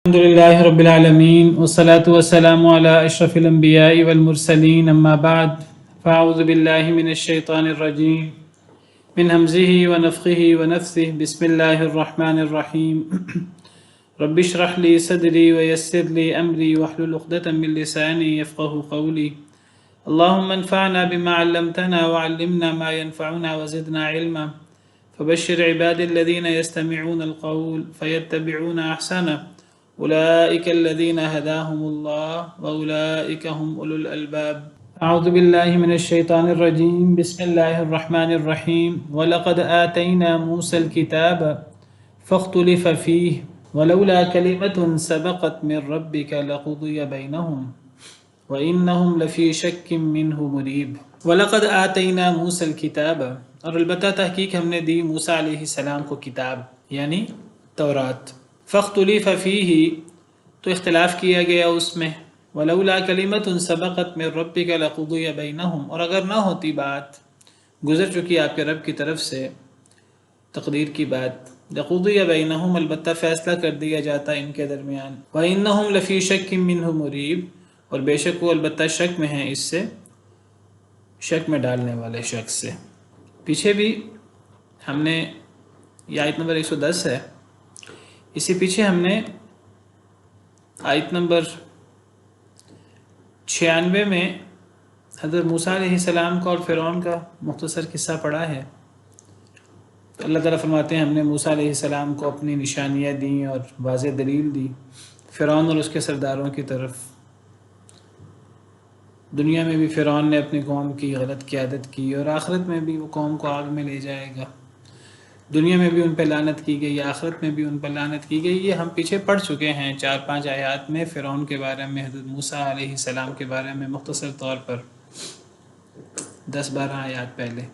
الحمد لله رب العالمين والصلاة والسلام على أشرف الأنبياء والمرسلين أما بعد فأعوذ بالله من الشيطان الرجيم من همزه ونفخه ونفثه بسم الله الرحمن الرحيم رب اشرح لي صدري ويسر لي أمري واحلل عقدة من لساني يفقه قولي اللهم انفعنا بما علمتنا وعلمنا ما ينفعنا وزدنا علما فبشر عبادي الذين يستمعون القول فيتبعون أحسنه أولئك الذين هداهم الله وأولئك هم أولو الألباب أعوذ بالله من الشيطان الرجيم بسم الله الرحمن الرحيم ولقد آتينا موسى الكتاب فاختلف فيه ولولا كلمة سبقت من ربك لقضي بينهم وإنهم لفي شك منه مريب وَلَقَدْ آتَيْنَا مُوسَى الْكِتَابَ اور البتہ تحقیق ہم نے دی موسیٰ علیہ السلام کو کتاب یعنی تورات فَاخْتُلِفَ فِيهِ تو اختلاف کیا گیا اس میں وَلَوْلَا كَلِمَةٌ سَبَقَتْ مِنْ رَبِّكَ لَقُضِيَ بَيْنَهُمْ اور اگر نہ ہوتی بات گزر چکی آپ کے رب کی طرف سے تقدیر کی بات لَقُضِيَ بَيْنَهُمْ البتہ فیصلہ کر دیا جاتا ان کے درمیان وَإِنَّهُمْ لَفِي شَكٍّ مِّنْهُ مُرِيبٍ اور بے شک وہ البتہ شک میں ہیں اس سے شک میں ڈالنے والے شخص سے پیچھے بھی ہم نے یہ آیت نمبر 110 ہے اسی پیچھے ہم نے آیت نمبر 96 میں حضرت موسیٰ علیہ السلام کا اور فرعون کا مختصر قصہ پڑھا ہے تو اللہ تعالیٰ فرماتے ہیں ہم نے موسیٰ علیہ السلام کو اپنی نشانیاں دیں اور واضح دلیل دی فرعون اور اس کے سرداروں کی طرف دنیا میں بھی فرعون نے اپنی قوم کی غلط قیادت کی اور آخرت میں بھی وہ قوم کو آگ میں لے جائے گا دنیا میں بھی ان پہ لعنت کی گئی آخرت میں بھی ان پر لعنت کی گئی یہ ہم پیچھے پڑھ چکے ہیں 4-5 آیات میں فرعون کے بارے میں حضرت موسیٰ علیہ السلام کے بارے میں مختصر طور پر 10-12 آیات پہلے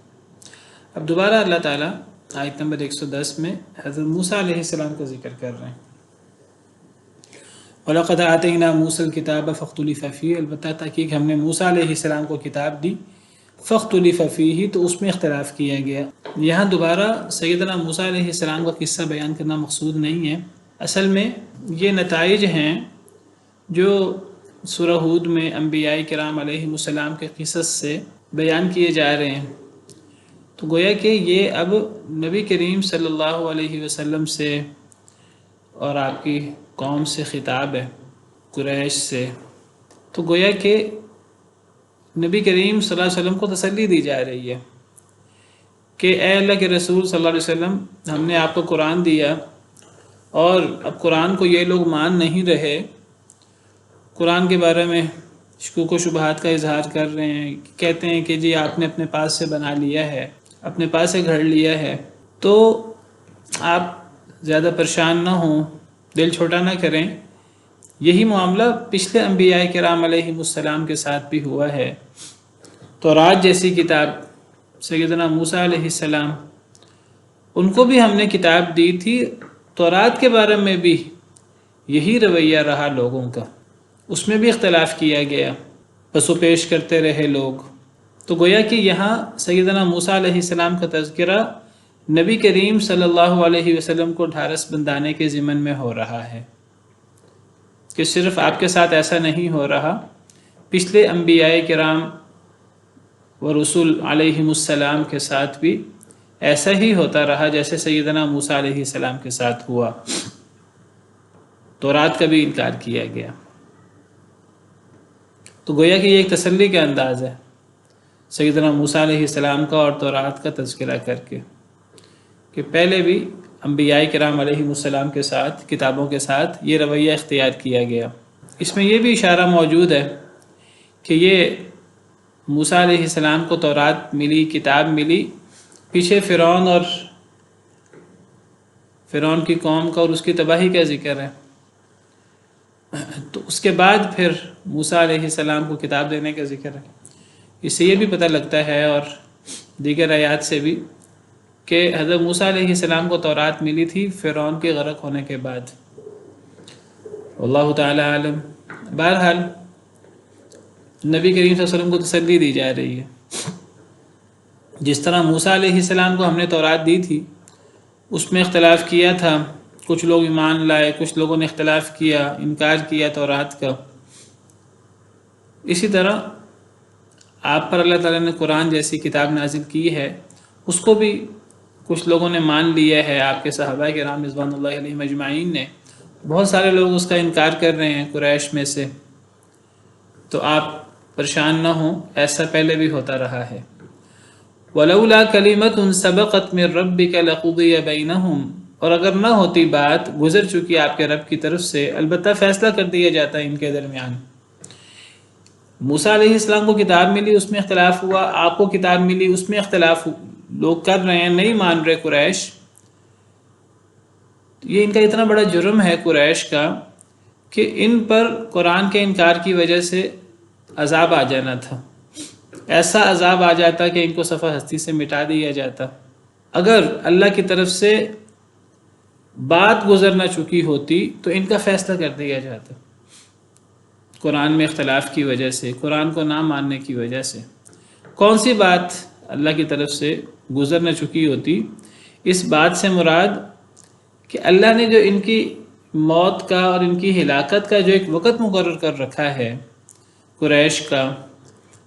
اب دوبارہ اللہ تعالیٰ آیت نمبر 110 میں حضرت موسیٰ علیہ السلام کا ذکر کر رہے ہیں وَلَقَدْ آتَيْنَا مُوسَى الْكِتَابَ فَاخْتُلِفَ فِيهِ البتہ تحقیق ہم نے موسیٰ علیہ السلام کو کتاب دی فَاخْتُلِفَ فِيهِ تو اس میں اختلاف کیا گیا یہاں دوبارہ سیدنا موسیٰ علیہ السلام کا قصہ بیان کرنا مقصود نہیں ہے اصل میں یہ نتائج ہیں جو سورہ ہود میں انبیاء کرام علیہ السلام کے قصص سے بیان کیے جا رہے ہیں تو گویا کہ یہ اب نبی کریم صلی اللہ علیہ وسلم سے اور آپ کی قوم سے خطاب ہے قریش سے تو گویا کہ نبی کریم صلی اللہ علیہ وسلم کو تسلی دی جا رہی ہے کہ اے اللہ کے رسول صلی اللہ علیہ وسلم ہم نے آپ کو قرآن دیا اور اب قرآن کو یہ لوگ مان نہیں رہے قرآن کے بارے میں شکوک و شبہات کا اظہار کر رہے ہیں کہتے ہیں کہ جی آپ نے اپنے پاس سے بنا لیا ہے اپنے پاس سے گھڑ لیا ہے تو آپ زیادہ پریشان نہ ہوں دل چھوٹا نہ کریں یہی معاملہ پچھلے انبیاء کرام علیہ السلام کے ساتھ بھی ہوا ہے تورات جیسی کتاب سیدنا موسیٰ علیہ السلام ان کو بھی ہم نے کتاب دی تھی تورات کے بارے میں بھی یہی رویہ رہا لوگوں کا اس میں بھی اختلاف کیا گیا پس و پیش کرتے رہے لوگ تو گویا کہ یہاں سیدنا موسیٰ علیہ السلام کا تذکرہ نبی کریم صلی اللہ علیہ وسلم کو ڈھارس بندانے کے ضمن میں ہو رہا ہے کہ صرف آپ کے ساتھ ایسا نہیں ہو رہا پچھلے انبیاء کرام و رسول علیہ السلام کے ساتھ بھی ایسا ہی ہوتا رہا جیسے سیدنا موسیٰ علیہ السلام کے ساتھ ہوا تورات کا بھی انکار کیا گیا تو گویا کہ یہ ایک تسلی کا انداز ہے سیدنا موسیٰ علیہ السلام کا اور تورات کا تذکرہ کر کے کہ پہلے بھی انبیاء کرام علیہ السلام کے ساتھ کتابوں کے ساتھ یہ رویہ اختیار کیا گیا اس میں یہ بھی اشارہ موجود ہے کہ یہ موسیٰ علیہ السلام کو تورات ملی کتاب ملی پیچھے فرعون اور فرعون کی قوم کا اور اس کی تباہی کا ذکر ہے تو اس کے بعد پھر موسیٰ علیہ السلام کو کتاب دینے کا ذکر ہے اس سے یہ بھی پتہ لگتا ہے اور دیگر آیات سے بھی کہ حضرت موسیٰ علیہ السلام کو تورات ملی تھی فرعون کے غرق ہونے کے بعد اللہ تعالی عالم بہرحال نبی کریم صلی اللہ علیہ وسلم کو تسلی دی جا رہی ہے جس طرح موسیٰ علیہ السلام کو ہم نے تورات دی تھی اس میں اختلاف کیا تھا کچھ لوگ ایمان لائے، کچھ لوگوں نے اختلاف کیا، انکار کیا تورات کا۔ اسی طرح آپ پر اللہ تعالیٰ نے قرآن جیسی کتاب نازل کی ہے، اس کو بھی کچھ لوگوں نے مان لیا ہے، آپ کے صحابہ کرام رضوان اللہ علیہم اجمعین نے۔ بہت سارے لوگ اس کا انکار کر رہے ہیں قریش میں سے، تو آپ پریشان نہ ہوں، ایسا پہلے بھی ہوتا رہا ہے۔ وَلَوْلَا كَلِمَةٌ سَبَقَتْ مِن رَبِّكَ لَقُضِيَ بَيْنَهُمْ، اور اگر نہ ہوتی بات گزر چکی آپ کے رب کی طرف سے، البتہ فیصلہ کر دیا جاتا ان کے درمیان۔ موسیٰ علیہ السلام کو کتاب ملی، اس میں اختلاف ہوا، آپ کو کتاب ملی، اس میں اختلاف لوگ کر رہے ہیں، نہیں مان رہے قریش۔ یہ ان کا اتنا بڑا جرم ہے قریش کا کہ ان پر قرآن کے انکار کی وجہ سے عذاب آ جانا تھا، ایسا عذاب آ جاتا کہ ان کو صفحہ ہستی سے مٹا دیا جاتا۔ اگر اللہ کی طرف سے بات گزر نہ چکی ہوتی تو ان کا فیصلہ کر دیا جاتا، قرآن میں اختلاف کی وجہ سے، قرآن کو نہ ماننے کی وجہ سے۔ کون سی بات اللہ کی طرف سے گزر نہ چکی ہوتی؟ اس بات سے مراد کہ اللہ نے جو ان کی موت کا اور ان کی ہلاکت کا جو ایک وقت مقرر کر رکھا ہے قریش کا،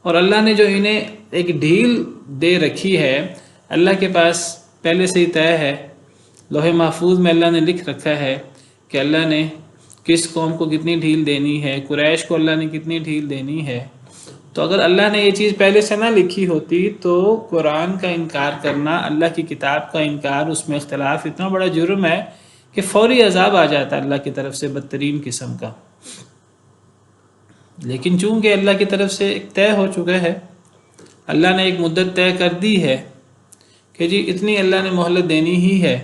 اور اللہ نے جو انہیں ایک ڈھیل دے رکھی ہے، اللہ کے پاس پہلے سے ہی طے ہے، لوح محفوظ میں اللہ نے لکھ رکھا ہے کہ اللہ نے کس قوم کو کتنی ڈھیل دینی ہے، قریش کو اللہ نے کتنی ڈھیل دینی ہے۔ تو اگر اللہ نے یہ چیز پہلے سے نہ لکھی ہوتی تو قرآن کا انکار کرنا، اللہ کی کتاب کا انکار، اس میں اختلاف اتنا بڑا جرم ہے کہ فوری عذاب آ جاتا اللہ کی طرف سے بدترین قسم کا۔ لیکن چونکہ اللہ کی طرف سے ایک طے ہو چکا ہے، اللہ نے ایک مدت طے کر دی ہے کہ جی اتنی اللہ نے مہلت دینی ہی ہے،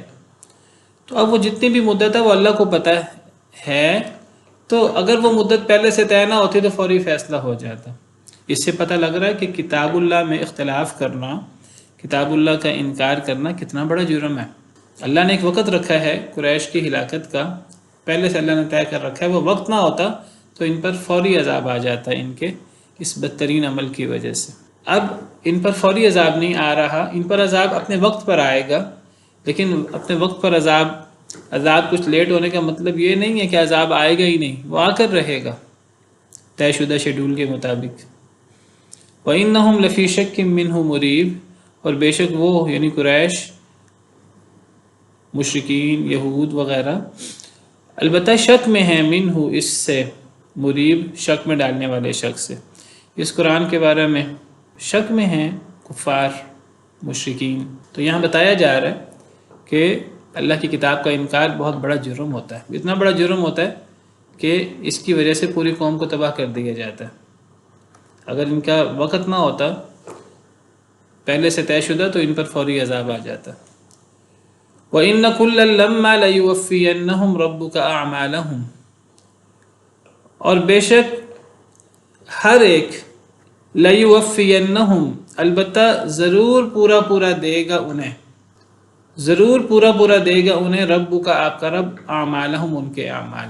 تو اب وہ جتنی بھی مدت ہے وہ اللہ کو پتہ ہے، تو اگر وہ مدت پہلے سے طے نہ ہوتی تو فوری فیصلہ ہو جاتا۔ اس سے پتہ لگ رہا ہے کہ کتاب اللہ میں اختلاف کرنا، کتاب اللہ کا انکار کرنا کتنا بڑا جرم ہے۔ اللہ نے ایک وقت رکھا ہے قریش کی ہلاکت کا، پہلے سے اللہ نے طے کر رکھا ہے، وہ وقت نہ ہوتا تو ان پر فوری عذاب آ جاتا ان کے اس بدترین عمل کی وجہ سے۔ اب ان پر فوری عذاب نہیں آ رہا، ان پر عذاب اپنے وقت پر آئے گا، لیکن اپنے وقت پر عذاب کچھ لیٹ ہونے کا مطلب یہ نہیں ہے کہ عذاب آئے گا ہی نہیں، وہ آ کر رہے گا طے شدہ شیڈول کے مطابق۔ وَإِنَّهُمْ لَفِي شَكٍّ مِّنْهُ مُرِيبٍ، اور بے شک وہ یعنی قریش، مشرکین، یہود وغیرہ، البتہ شک میں ہیں، منہ اس سے، مریب شک میں ڈالنے والے شک سے، اس قرآن کے بارے میں شک میں ہیں کفار مشرکین۔ تو یہاں بتایا جا رہا ہے کہ اللہ کی کتاب کا انکار بہت بڑا جرم ہوتا ہے، اتنا بڑا جرم ہوتا ہے کہ اس کی وجہ سے پوری قوم کو تباہ کر دیا جاتا ہے۔ اگر ان کا وقت نہ ہوتا پہلے سے طے شدہ تو ان پر فوری عذاب آ جاتا۔ وَإِنَّ كُلًّا لَمَّا لَيُوَفِّيَنَّهُمْ رَبُّكَ أَعْمَالَهُمْ، اور بے شک ہر ایک، لَيُوَفِّيَنَّهُمْ البتہ ضرور پورا دے گا انہیں، ضرور پورا دے گا انہیں، ربک آپ کا رب، اعمالہم ان کے اعمال،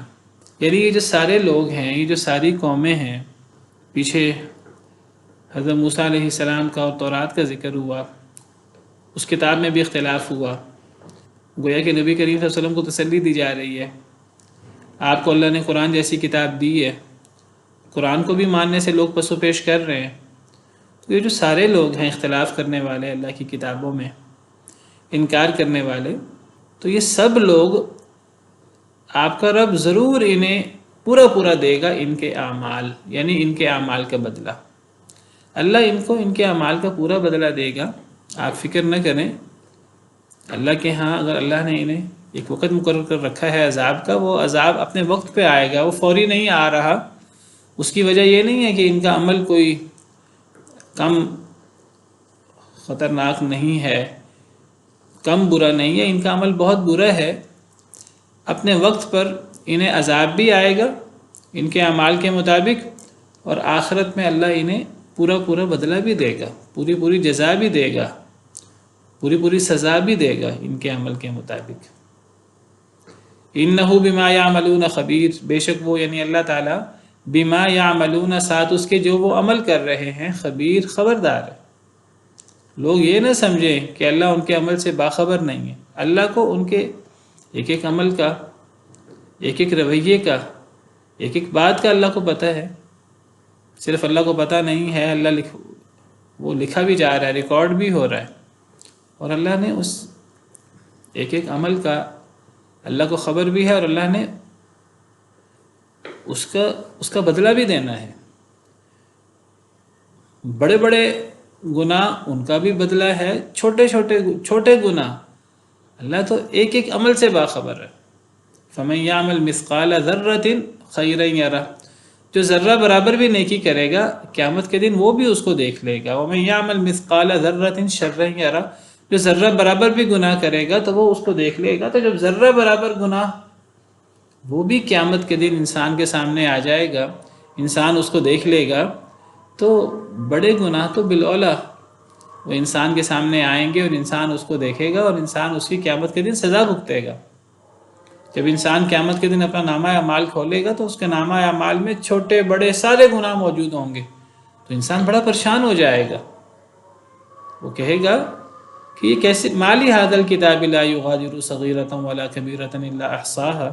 یعنی یہ جو سارے لوگ ہیں، یہ جو ساری قومیں ہیں، پیچھے حضرت موسیٰ علیہ السلام کا اور تورات کا ذکر ہوا، اس کتاب میں بھی اختلاف ہوا، گویا کہ نبی کریم صلی اللہ علیہ وسلم کو تسلی دی جا رہی ہے، آپ کو اللہ نے قرآن جیسی کتاب دی ہے، قرآن کو بھی ماننے سے لوگ پس و پیش کر رہے ہیں۔ تو یہ جو سارے لوگ ہیں اختلاف کرنے والے اللہ کی کتابوں میں، انکار کرنے والے، تو یہ سب لوگ آپ کا رب ضرور انہیں پورا دے گا ان کے اعمال، یعنی ان کے اعمال کا بدلہ، اللہ ان کو ان کے اعمال کا پورا بدلہ دے گا، آپ فکر نہ کریں۔ اللہ کے ہاں اگر اللہ نے انہیں ایک وقت مقرر کر رکھا ہے عذاب کا، وہ عذاب اپنے وقت پہ آئے گا، وہ فوری نہیں آ رہا۔ اس کی وجہ یہ نہیں ہے کہ ان کا عمل کوئی کم خطرناک نہیں ہے، کم برا نہیں ہے، ان کا عمل بہت برا ہے، اپنے وقت پر انہیں عذاب بھی آئے گا ان کے اعمال کے مطابق، اور آخرت میں اللہ انہیں پورا بدلہ بھی دے گا، پوری جزا بھی دے گا، پوری سزا بھی دے گا ان کے عمل کے مطابق۔ انہ بما یعملون خبیر، بے شک وہ یعنی اللہ تعالیٰ، بما یعملون ساتھ اس کے جو وہ عمل کر رہے ہیں، خبیر خبردار ہے۔ لوگ یہ نہ سمجھیں کہ اللہ ان کے عمل سے باخبر نہیں ہے، اللہ کو ان کے ایک ایک عمل کا، ایک ایک رویے کا، ایک ایک بات کا اللہ کو پتہ ہے۔ صرف اللہ کو پتہ نہیں ہے، وہ لکھا بھی جا رہا ہے، ریکارڈ بھی ہو رہا ہے، اور اللہ نے اس ایک ایک عمل کا اللہ کو خبر بھی ہے، اور اللہ نے اس کا بدلہ بھی دینا ہے۔ بڑے بڑے گناہ ان کا بھی بدلہ ہے، چھوٹے گناہ اللہ تو ایک ایک عمل سے باخبر ہے۔ فَمَن يَعْمَلْ مِثْقَالَ ذَرَّةٍ خَيْرًا يَرَهُ، جو ذرہ برابر بھی نیکی کرے گا قیامت کے دن وہ بھی اس کو دیکھ لے گا۔ وَمَن يَعْمَلْ مِثْقَالَ ذَرَّةٍ شَرًّا يَرَهُ، جو ذرہ برابر بھی گناہ کرے گا تو وہ اس کو دیکھ لے گا۔ تو جب ذرہ برابر گناہ وہ بھی قیامت کے دن انسان کے سامنے آ جائے گا، انسان اس کو دیکھ لے گا، تو بڑے گناہ تو بالاولیٰ وہ انسان کے سامنے آئیں گے، اور انسان اس کو دیکھے گا، اور انسان اس کی قیامت کے دن سزا بھگتے گا۔ جب انسان قیامت کے دن اپنا نامہ اعمال کھولے گا تو اس کے نامہ اعمال میں چھوٹے بڑے سارے گناہ موجود ہوں گے، تو انسان بڑا پریشان ہو جائے گا۔ وہ کہے گا کہ یہ کیسے، مالی ھذا الکتاب لا یغادر صغیرۃ ولا کبیرۃ الا احصاها،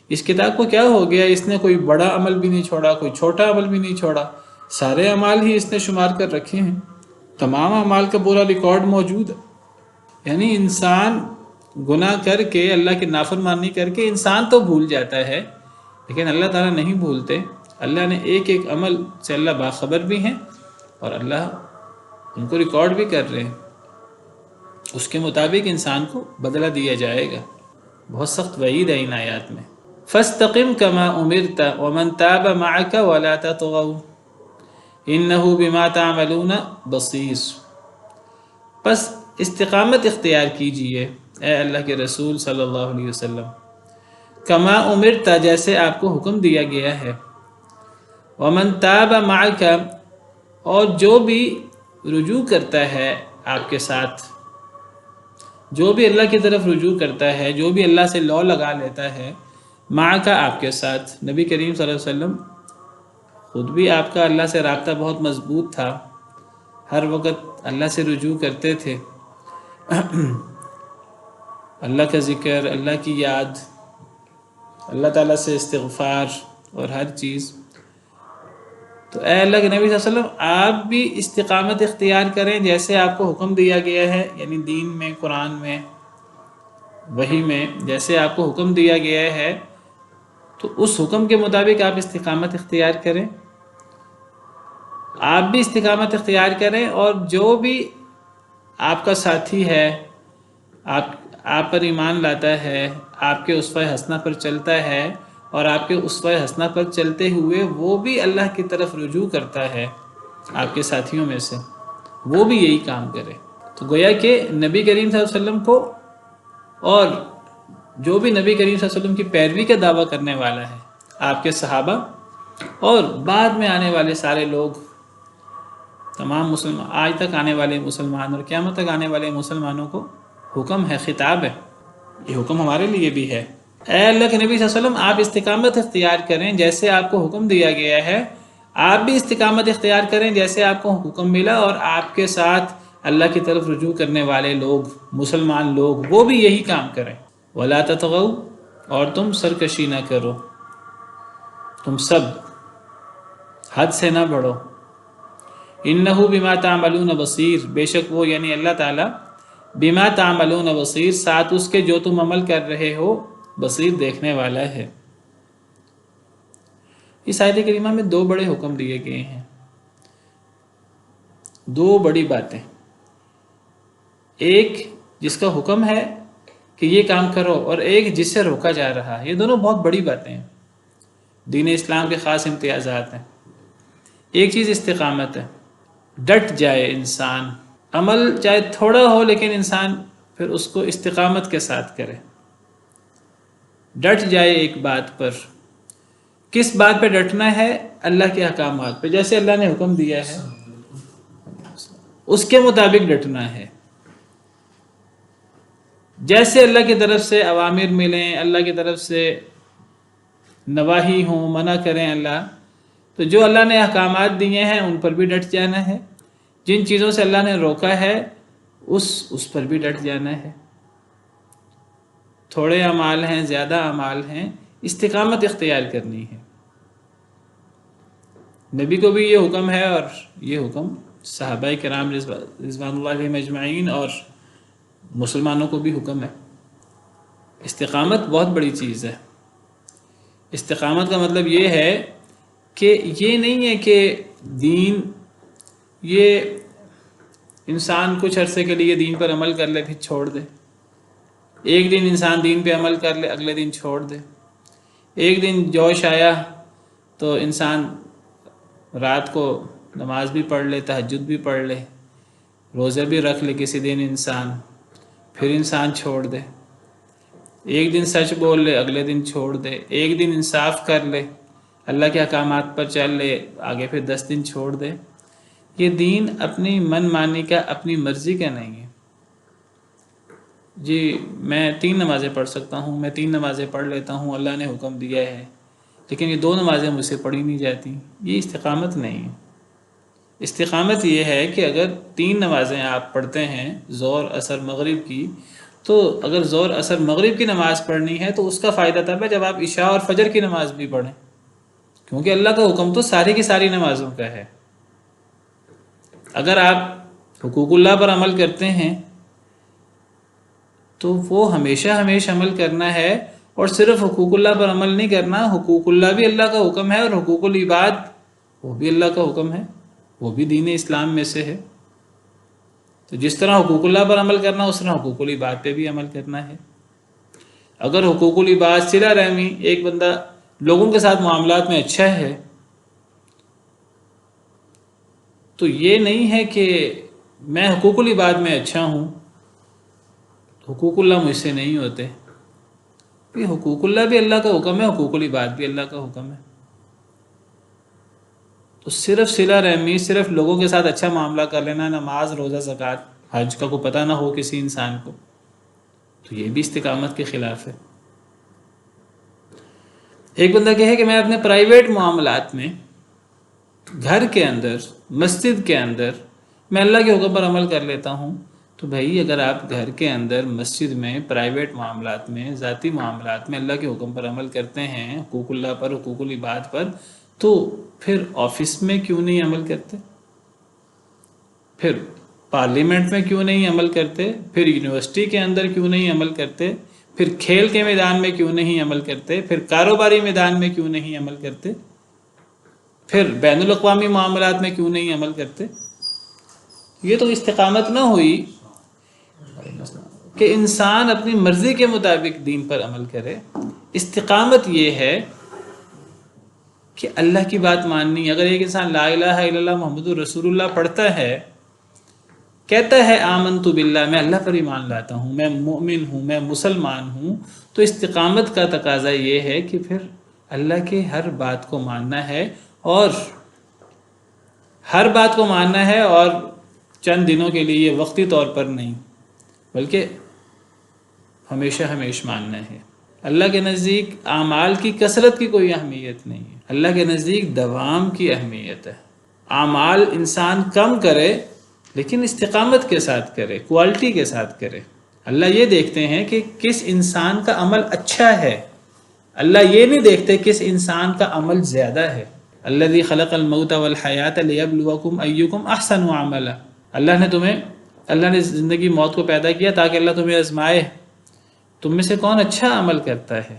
اس کتاب کو کیا ہو گیا، اس نے کوئی بڑا عمل بھی نہیں چھوڑا، کوئی چھوٹا عمل بھی نہیں چھوڑا، سارے اعمال ہی اس نے شمار کر رکھے ہیں، تمام اعمال کا پورا ریکارڈ موجود ہے۔ یعنی انسان گناہ کر کے، اللہ کی نافرمانی کر کے انسان تو بھول جاتا ہے، لیکن اللہ تعالیٰ نہیں بھولتے۔ اللہ نے ایک ایک عمل سے اللہ باخبر بھی ہیں، اور اللہ ان کو ریکارڈ بھی کر رہے ہیں، اس کے مطابق انسان کو بدلہ دیا جائے گا۔ بہت سخت وعید ہے ان آیات میں۔ فَاسْتَقِمْ كَمَا أُمِرْتَ وَمَنْ تَابَ مَعَكَ وَلَا تَطْغَوْا إِنَّهُ بِمَا تَعْمَلُونَ بَصِيرٌ، پس استقامت اختیار کیجئے اے اللہ کے رسول صلی اللہ علیہ وسلم، کما امرت، جیسے آپ کو حکم دیا گیا ہے، ومن تاب معک، اور جو بھی رجوع کرتا ہے آپ کے ساتھ، جو بھی اللہ کی طرف رجوع کرتا ہے، جو بھی اللہ سے لو لگا لیتا ہے، معک آپ کے ساتھ۔ نبی کریم صلی اللہ علیہ وسلم خود بھی آپ کا اللہ سے رابطہ بہت مضبوط تھا، ہر وقت اللہ سے رجوع کرتے تھے، اللہ کا ذکر، اللہ کی یاد، اللہ تعالیٰ سے استغفار اور ہر چیز۔ تو اے اللہ کے نبی صلی اللہ علیہ وسلم، آپ بھی استقامت اختیار کریں جیسے آپ کو حکم دیا گیا ہے، یعنی دین میں، قرآن میں، وحی میں جیسے آپ کو حکم دیا گیا ہے، تو اس حکم کے مطابق آپ استقامت اختیار کریں، آپ بھی استقامت اختیار کریں، اور جو بھی آپ کا ساتھی ہے، آپ پر ایمان لاتا ہے، آپ کے اسوہ حسنہ پر چلتا ہے، اور آپ کے اسوہ حسنہ پر چلتے ہوئے وہ بھی اللہ کی طرف رجوع کرتا ہے آپ کے ساتھیوں میں سے، وہ بھی یہی کام کرے۔ تو گویا کہ نبی کریم صلی اللہ علیہ وسلم کو، اور جو بھی نبی کریم صلی اللہ علیہ وسلم کی پیروی کا دعویٰ کرنے والا ہے، آپ کے صحابہ اور بعد میں آنے والے سارے لوگ، تمام مسلمان، آج تک آنے والے مسلمان اور قیامت تک آنے والے مسلمانوں کو حکم ہے، خطاب ہے، یہ حکم ہمارے لیے بھی ہے۔ اے اللہ کے نبی صلی اللہ علیہ وسلم، آپ استقامت اختیار کریں جیسے آپ کو حکم دیا گیا ہے، آپ بھی استقامت اختیار کریں جیسے آپ کو حکم ملا، اور آپ کے ساتھ اللہ کی طرف رجوع کرنے والے لوگ، مسلمان لوگ، وہ بھی یہی کام کریں۔ وَلَا تَطْغَوْا، اور تم سرکشی نہ کرو، تم سب حد سے نہ بڑھو۔ اِنَّهُ بِمَا تَعْمَلُونَ بَصِيرٌ، بے شک وہ یعنی اللہ تعالیٰ، بِمَا تَعْمَلُونَ بَصِيرٌ، ساتھ اس کے جو تم عمل کر رہے ہو، بصیر دیکھنے والا ہے۔ اس آیت کریمہ میں دو بڑے حکم دیے گئے ہیں، دو بڑی باتیں، ایک جس کا حکم ہے کہ یہ کام کرو، اور ایک جس سے روکا جا رہا ہے۔ یہ دونوں بہت بڑی باتیں ہیں، دین اسلام کے خاص امتیازات ہیں۔ ایک چیز استقامت ہے، ڈٹ جائے انسان، عمل چاہے تھوڑا ہو لیکن انسان پھر اس کو استقامت کے ساتھ کرے، ڈٹ جائے ایک بات پر۔ کس بات پہ ڈٹنا ہے؟ اللہ کے احکامات پہ، جیسے اللہ نے حکم دیا ہے اس کے مطابق ڈٹنا ہے، جیسے اللہ کی طرف سے اوامر ملیں، اللہ کی طرف سے نواہی ہوں، منع کریں اللہ، تو جو اللہ نے احکامات دیے ہیں ان پر بھی ڈٹ جانا ہے، جن چیزوں سے اللہ نے روکا ہے اس پر بھی ڈٹ جانا ہے۔ تھوڑے اعمال ہیں، زیادہ اعمال ہیں، استقامت اختیار کرنی ہے۔ نبی کو بھی یہ حکم ہے، اور یہ حکم صحابہ کرام رضوان اللہ علیہم اجمعین اور مسلمانوں کو بھی حکم ہے۔ استقامت بہت بڑی چیز ہے۔ استقامت کا مطلب یہ ہے کہ یہ نہیں ہے کہ دین، یہ انسان کچھ عرصے کے لیے دین پر عمل کر لے پھر چھوڑ دے۔ ایک دن انسان دین پہ عمل کر لے، اگلے دن چھوڑ دے۔ ایک دن جوش آیا تو انسان رات کو نماز بھی پڑھ لے، تہجد بھی پڑھ لے، روزے بھی رکھ لے کسی دن انسان، پھر انسان چھوڑ دے۔ ایک دن سچ بول لے، اگلے دن چھوڑ دے۔ ایک دن انصاف کر لے، اللہ کے احکامات پر چل لے، آگے پھر 10 دن چھوڑ دے۔ یہ دین اپنی من مانی کا، اپنی مرضی کا نہیں ہے۔ جی میں 3 نمازیں پڑھ سکتا ہوں، میں 3 نمازیں پڑھ لیتا ہوں، اللہ نے حکم دیا ہے، لیکن یہ 2 نمازیں مجھ سے پڑھی نہیں جاتی، یہ استقامت نہیں ہے۔ استقامت یہ ہے کہ اگر 3 نمازیں آپ پڑھتے ہیں، ظہر، عصر، مغرب کی، تو اگر ظہر، عصر، مغرب کی نماز پڑھنی ہے تو اس کا فائدہ تب ہے جب آپ عشاء اور فجر کی نماز بھی پڑھیں، کیونکہ اللہ کا حکم تو ساری کی ساری نمازوں کا ہے۔ اگر آپ حقوق اللہ پر عمل کرتے ہیں تو وہ ہمیشہ عمل کرنا ہے، اور صرف حقوق اللہ پر عمل نہیں کرنا، حقوق اللہ بھی اللہ کا حکم ہے، اور حقوق العباد وہ بھی اللہ کا حکم ہے، وہ بھی دین اسلام میں سے ہے۔ تو جس طرح حقوق اللہ پر عمل کرنا، اس طرح حقوق العباد پہ بھی عمل کرنا ہے۔ اگر حقوق العباد صلہ رحمی، ایک بندہ لوگوں کے ساتھ معاملات میں اچھا ہے، تو یہ نہیں ہے کہ میں حقوق العباد میں اچھا ہوں، حقوق اللہ مجھ سے نہیں ہوتے۔ حقوق اللہ بھی اللہ کا حکم ہے، حقوق العباد بھی اللہ کا حکم ہے۔ تو صرف صلہ رحمی، صرف لوگوں کے ساتھ اچھا معاملہ کر لینا، نماز، روزہ، زکوٰۃ، حج کا کوئی پتہ نہ ہو کسی انسان کو، تو یہ بھی استقامت کے خلاف ہے۔ ایک بندہ کہے کہ میں اپنے پرائیویٹ معاملات میں، گھر کے اندر، مسجد کے اندر میں اللہ کے حکم پر عمل کر لیتا ہوں، تو بھائی اگر آپ گھر کے اندر، مسجد میں، پرائیویٹ معاملات میں، ذاتی معاملات میں اللہ کے حکم پر عمل کرتے ہیں، حقوق اللہ پر، حقوق العباد پر، تو پھر آفس میں کیوں نہیں عمل کرتے؟ پھر پارلیمنٹ میں کیوں نہیں عمل کرتے؟ پھر یونیورسٹی کے اندر کیوں نہیں عمل کرتے؟ پھر کھیل کے میدان میں کیوں نہیں عمل کرتے؟ پھر کاروباری میدان میں کیوں نہیں عمل کرتے؟ پھر بین الاقوامی معاملات میں کیوں نہیں عمل کرتے؟ یہ تو استقامت نہ ہوئی کہ انسان اپنی مرضی کے مطابق دین پر عمل کرے۔ استقامت یہ ہے کہ اللہ کی بات ماننی۔ اگر ایک انسان لا الہ الا اللہ محمد رسول اللہ پڑھتا ہے، کہتا ہے آمنت باللہ، میں اللہ پر ایمان لاتا ہوں، میں مومن ہوں، میں مسلمان ہوں، تو استقامت کا تقاضا یہ ہے کہ پھر اللہ کے ہر بات کو ماننا ہے، اور ہر بات کو ماننا ہے، اور چند دنوں کے لیے وقتی طور پر نہیں، بلکہ ہمیشہ ماننا ہے۔ اللہ کے نزدیک اعمال کی کثرت کی کوئی اہمیت نہیں ہے، اللہ کے نزدیک دوام کی اہمیت ہے۔ اعمال انسان کم کرے لیکن استقامت کے ساتھ کرے، کوالٹی کے ساتھ کرے۔ اللہ یہ دیکھتے ہیں کہ کس انسان کا عمل اچھا ہے، اللہ یہ نہیں دیکھتے کس انسان کا عمل زیادہ ہے۔ الذی خلق الموت والحیات لیبلوکم ایکم احسن عملا، اللہ نے زندگی موت کو پیدا کیا تاکہ اللہ تمہیں آزمائے، تم میں سے کون اچھا عمل کرتا ہے۔